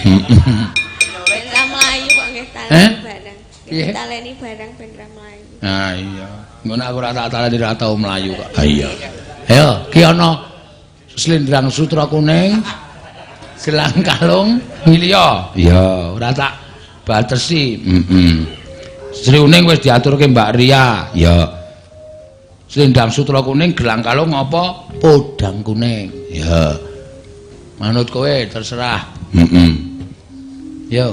Ben ra mlayu kok nggih taleni barang. Piye? Taleni barang ben ra mlayu. Ah iya. Ngono aku ora tak taleni ra tau mlayu kok. Ah iya. Ayo, ki ana Slendrang Sutra Kuning, Gelang Kalung Milya. Iya, ora tak batesi. Sriuning wis diaturke Mbak Ria. Ya. Slendrang Sutra Kuning, Gelang Kalung apa? Podang kuning. Ya. Manut kowe terserah. Yo.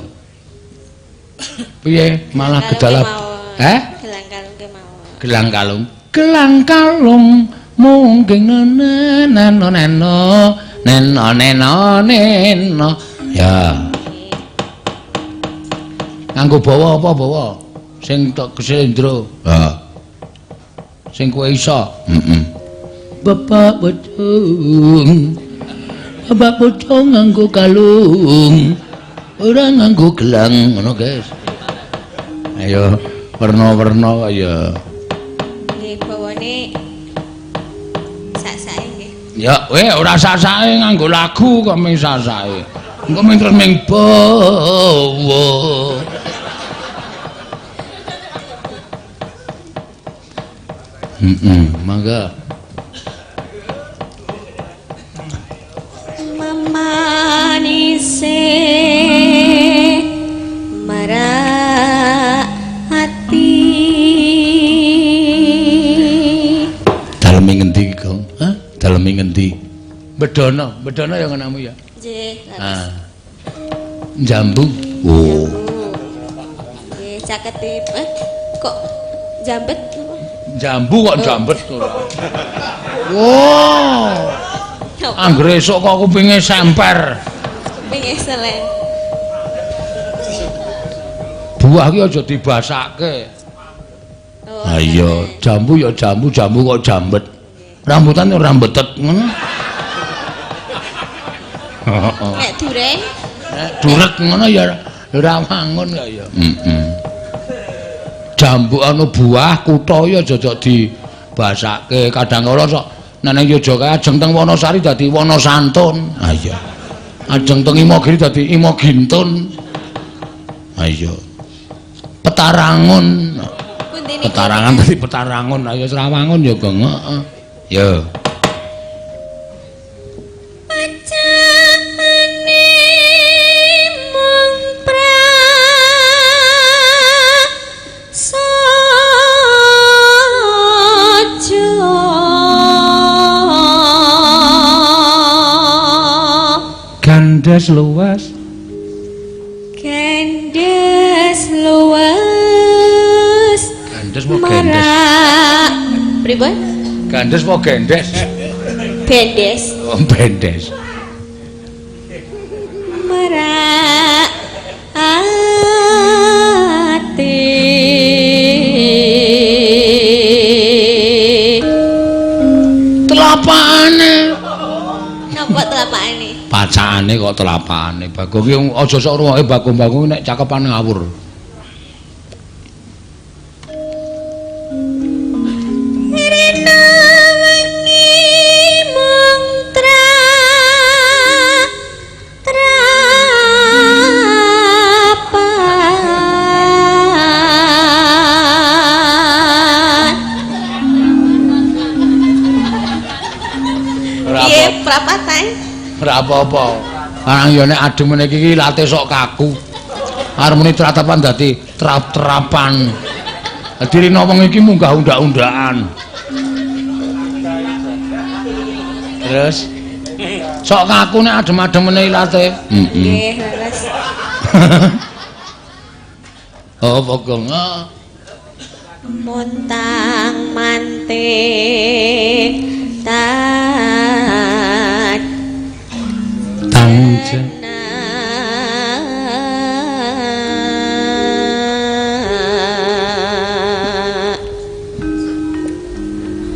Piye malah gedala? Gelang kalung ke mawon. Gelang kalung. Gelang kalung mungkin neno. Ya. Nganggo bawa apa bawa? Sing tok keslendro. Ha. Sing kowe iso. Bapak bocong nganggo kalung. Ora nganggo gelang ngono, guys. Ayo warna-warna kaya. Nggih bawane sak-sake nggih. Ya, ora sak-sake nganggo lagu kok ming sak-sake. Engko ming terus ming bawa. Mangga. Mamanise marak ati daleme ngendi? Bedono ya ngenamu ya. Nggih, Ah. Jambu. Oh. Nggih, caketipun. Kok jambet apa? Jambu kok jambet to. Wow. Anggere esuk kok kupinge semper. Pengen selen. Buah ki aja dibasake. Oh, Ha iya, jambu ya jambu kok jambet. Rambutan ora mbetet ngono. Nek dureng Nek duret ngono ya ora wangun kok ya. Heeh. Jambu anu buah kutha ya aja dibasake. Kadang kala sok nang Yogyakarta ajeng teng Wonosari dadi Wonosantun. Ha iya. Ajeng teng Imogiri dadi Imogintun. Ha iya. Petarangun. pundi niku? Petarangan dadi Petarangun. Ayo Srawangun ya Gong. Heeh. Ya. Gandes luas. Gandes luas. Gandes apa gendes? Marak. Pripun? Gandes apa gendes? Bendes. Oh, bendes. Marak ati. Telapane. Napa telapakane? Pacakane kok telapane. Bagong ki aja sok ruwoke bagong-bagong nek cakepane ngawur. Prapatan. Ora apa-apa. Karang ya nek adem meniki iki late sok kaku. Arep muni tratapan dadi trap-trapan. Dadi rina wong iki munggah undak-undakan. Terus sok kaku nek adem-adem meniki late. Nggih, leres. Oh, pokok. Montang manting tat Tangje.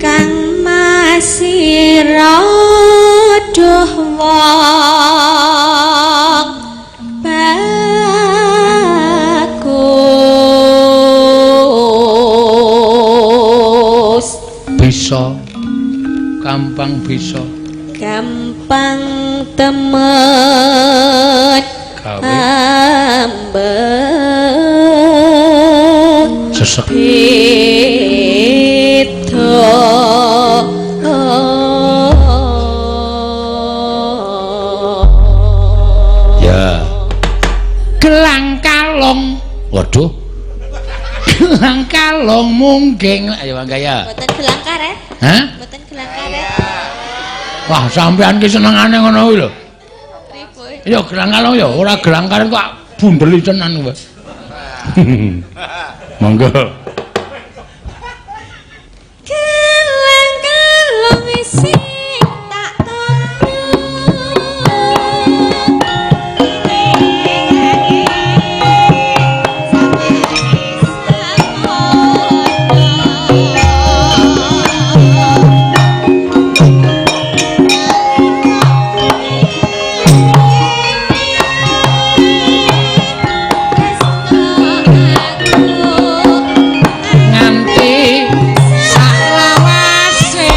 Kang masira duh wong bagus Bisa gampang bisa gampang temet gawe ambek sesek itu ya gelang kalong waduh gelang kalong mungging ayo mangga ya boten gelang karet hah boten gelang karet wah sampean ki senengane ngono kuwi lho pripun ya gelang kalong ya ora gelang karet kok bundeli tenan kowe monggo gelang kalong sing tak nganti saklawase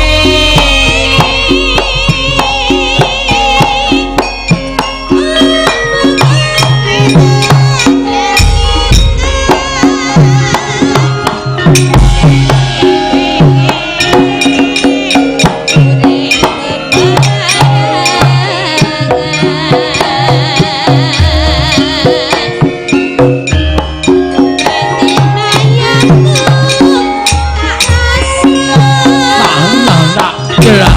tak gelang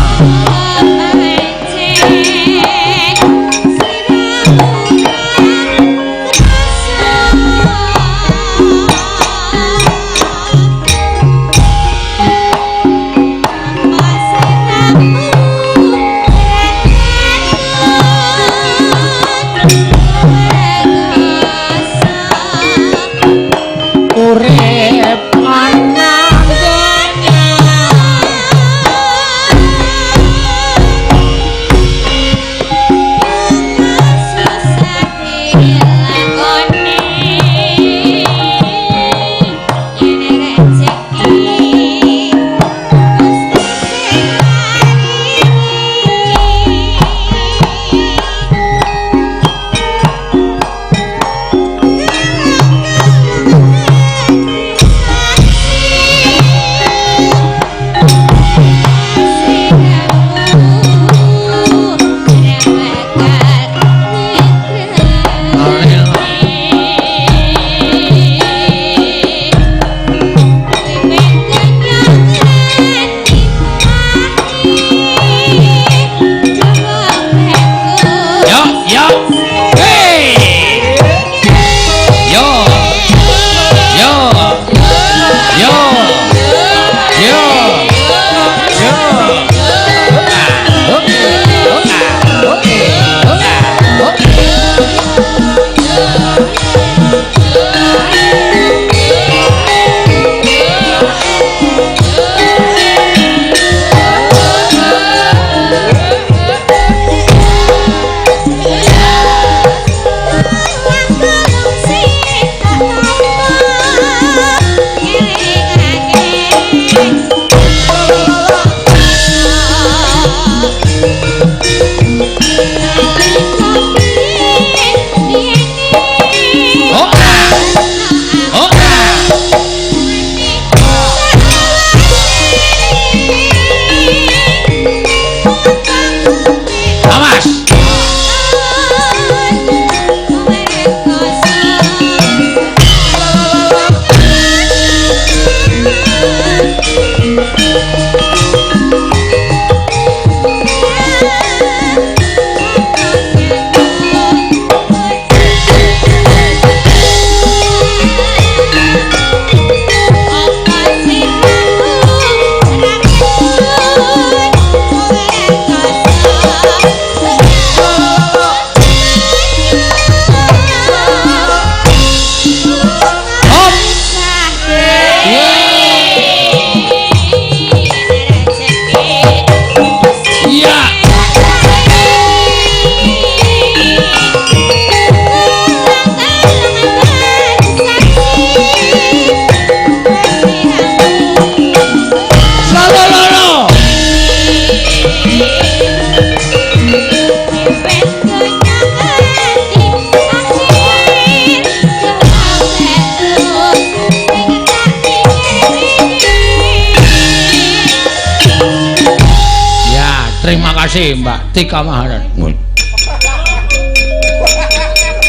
Terima kasih Mbak Tika Maharan.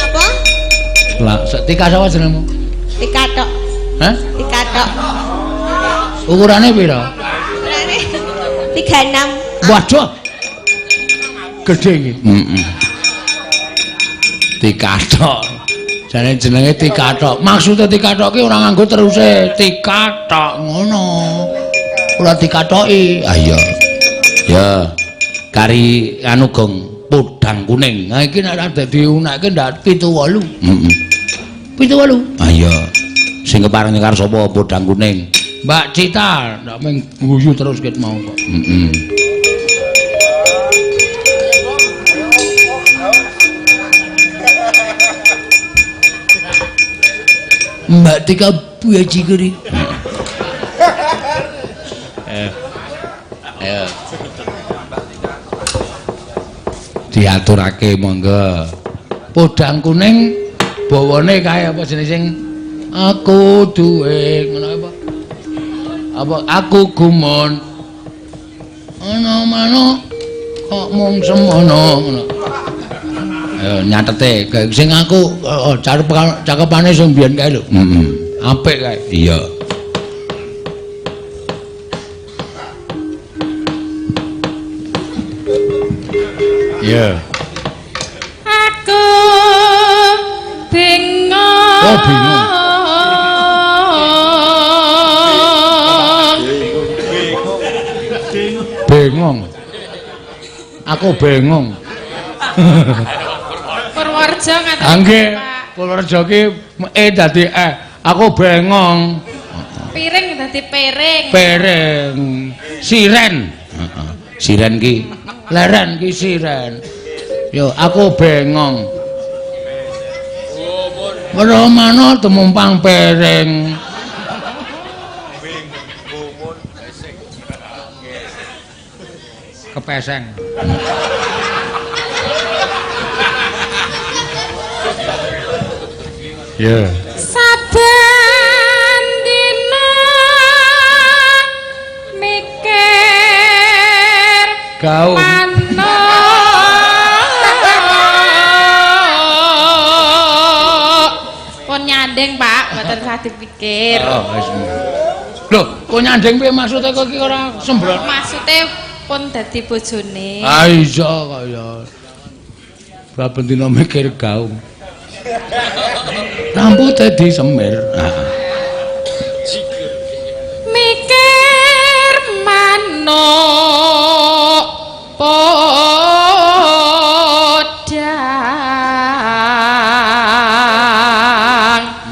Apa? Lah, Tika sapa jenengmu? Tika tok. Hah? Tika tok. Ukurane pira? Ukurane 36. Waduh. Gedhe iki. Tika tok. Jane jenenge Tika tok. Maksude Tika tok ki ora nganggo teruse Tika tok ngono. Ora dikatoki. Ah iya. Ya. Kari anu gong podang kuning. Nah iki nek dadi unekke ndak 78. Heeh. 78. Ah iya. Sing kepareng karo sapa podang kuning? Mbak Cita, ndak mung guyu terus ket mau kok. Heeh. Mbak Tika buaji kiri. Ayo. Diaturake monggo. Podang kuning bawane kae apa jenenge sing aku duwe ngono apa? Apa aku gumun. Ana mano kok mung semono ngono. Ayo nyatete sing aku cakepane sing biyen kae lho. Heeh. Apik kae. Iya. Ya. Aku bingung. Oh, bingung. Bingung. Aku bingung. Purworejo ngaten. Nggih, Purworejo ki dadi aku bingung. Piring dadi piring. Piring. Siren. Heeh. Siren ki leren ki siren. Yo aku bengong. Weruh mana temumpang piring. Kepeseng. Ya. Saben dina mikir Kau pun nyanding Pak, mboten usah dipikir. Oh, wis. Lho, kok nyanding piye maksude kok iki ora sembrono? Maksude pun dadi bojone. Ah iya kaya. Saben dina mikir gaung. Rambute disemir. Mikir manuk podang.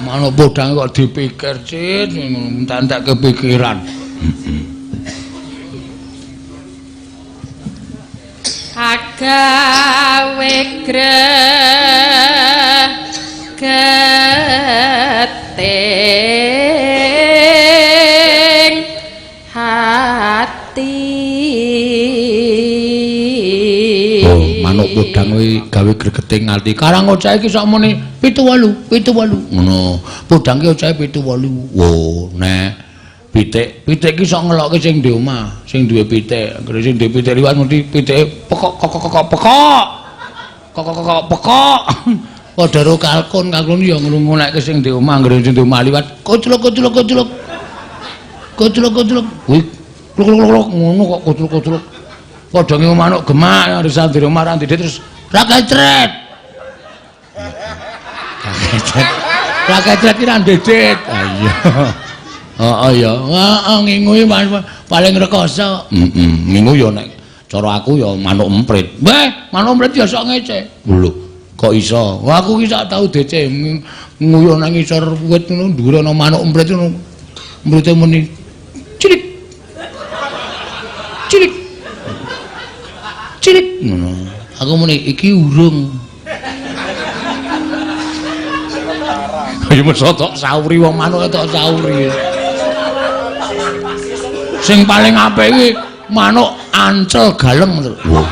Manuk podang kok dipikir, Cit, entek kepikiran. Agawe gregeting hati. Oh, manuk podang kuwi gawe gregeting ati. Karang ocah iki sakmene 78 ngono. Podang ki ocahe 78. Wo, nek pitik ki sok ngelokke sing di omah, sing duwe pitik. Anggere sing duwe pitik liwat mesti pitike pekok. Padha karo kalkun ya ngrungonekke sing di omah, anggere sing di omah liwat koclok. Kuwi kluk ngono kok koclok. Padha ngewu manuk gemak harus di omah ra ndidit terus ra kecret. Ra ki ra ndidit. Ah iya. Oh ya, ngingu paling rekoso. Ngingu ya nek cara aku ya manuk emprit. Weh, manuk emprit ya sok ngece. Lho, kok iso? Wah, aku ki sak tau DC nguyuh nang ngisor wit ngono dhuwur ana manuk emprit ngono. Emprite muni cilik. Ngono. Aku muni iki urung. Ya mesti tok sauri wong manuk tok sauri. Sing paling apik iki manuk ancel galeng. Wah.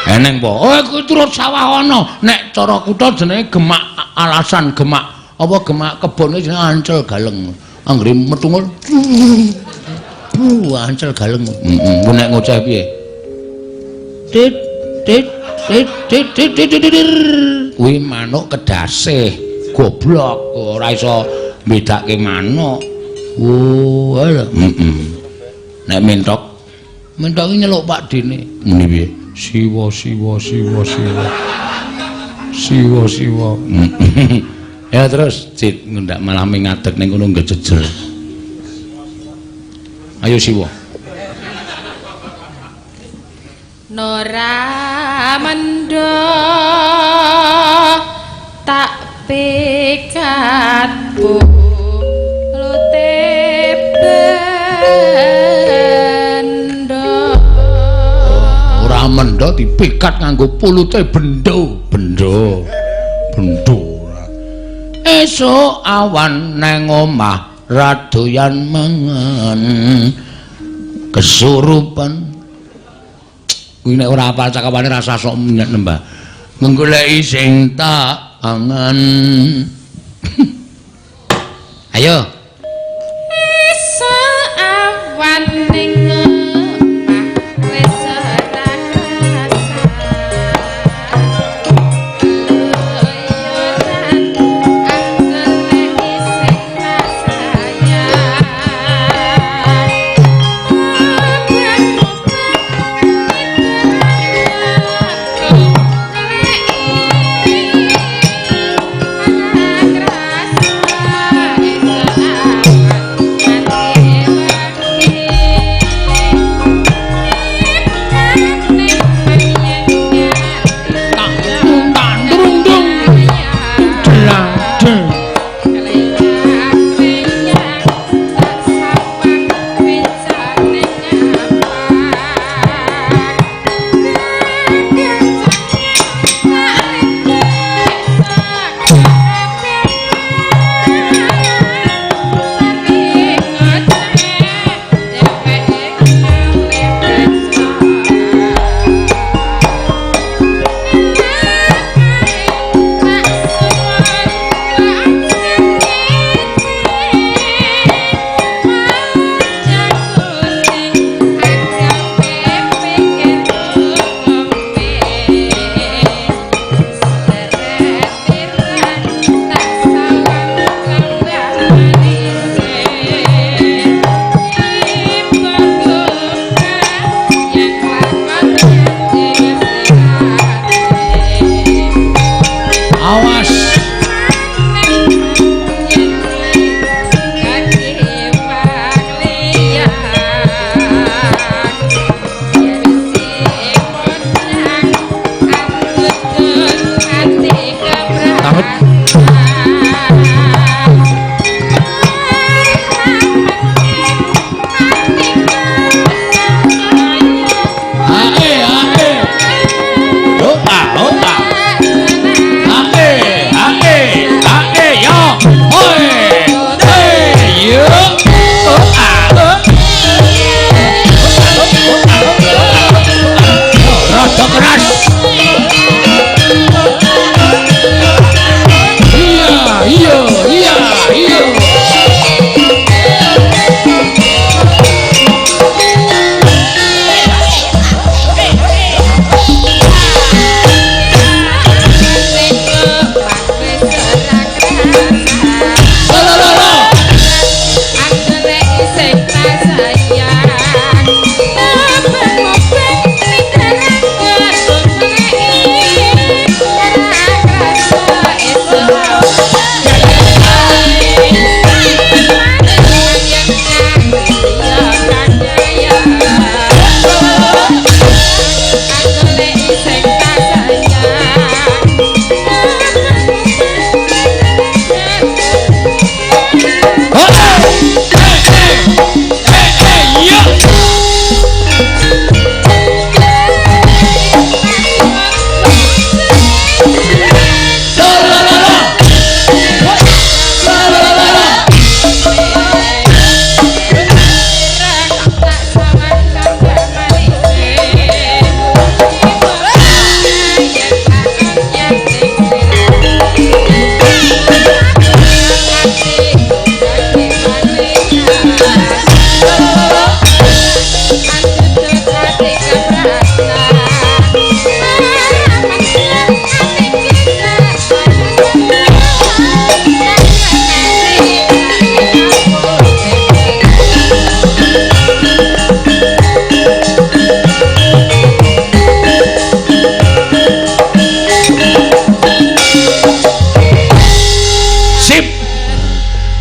Eneng po. Oh, kuwi turut sawah ana. Nek cara kutha jenenge gemak alasan gemak apa gemak kebone jenenge ancel galeng. Anggere metungul. Ancel galeng. Heeh. Ku nek ngoceh piye? Tit tit tit tit tit tit. Kuwi manuk kedase. Goblok ora iso mbedake manuk. Oh, alah. Heeh. Nek mentok iki nyeluk Pak Dene. Muni piye? Siwa siwa siwa siwa. Siwa siwa. Ya terus Cit ngundak malah ngadeg ning kono ngejejel. Ayo siwa. Nora mendo tak pikat bu Mendo dipikat nganggo pulute bendo. Esuk awan nang omah radoyan mangan kesurupan. Kuwi nek ora apal cakapane rasa sok menyek nembah. Menggoleki sing tak angan. Ayo. Esuk awan ning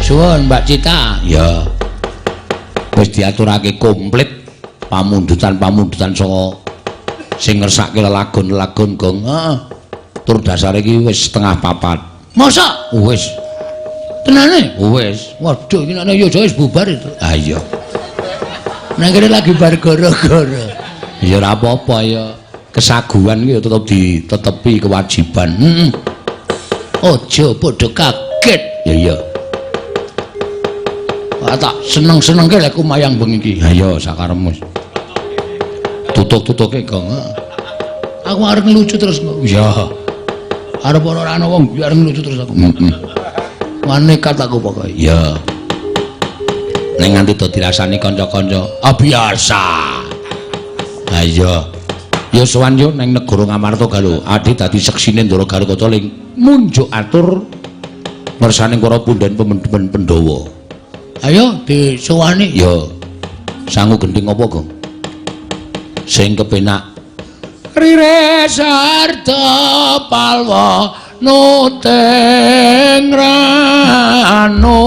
Suwun Mbak Cita. Ya. Wis diaturake komplit pamundutan saka sing ngersake lelagon gong. Heeh. Tur dasare iki wis setengah papat. Masa? Wis. Tenane? Wis. Waduh, iki nek yo wis bubar itu. Ah iya. Nang kene lagi bar gara-gara. Ya ora apa-apa ya. Kesaguhan ki tetep ditetepi kewajiban. Heeh. Aja padha kaget. Ya iya. Tak seneng-senengke lek kumayang bengi iki. Ha iya sakaremu. Tutuk-tutuke Gong. Aku arep ngelucu terus kok. Ya. Arep ora ana wong biar ngelucu terus aku. Heeh. Manekat aku pokoke. Ya. Ning nganti do dirasani kanca-kanca. Ah biasa. Ha iya. Ya sowan yo ning negara Ngamarta lho. Ade dadi seksine Ndara Garuda ling munjuk atur ngersane para punden pemen Pandhawa. Ayo disowani. Ya. Sangu gending apa, Gong? Sing kepenak Rire sarta palwa nuteng rano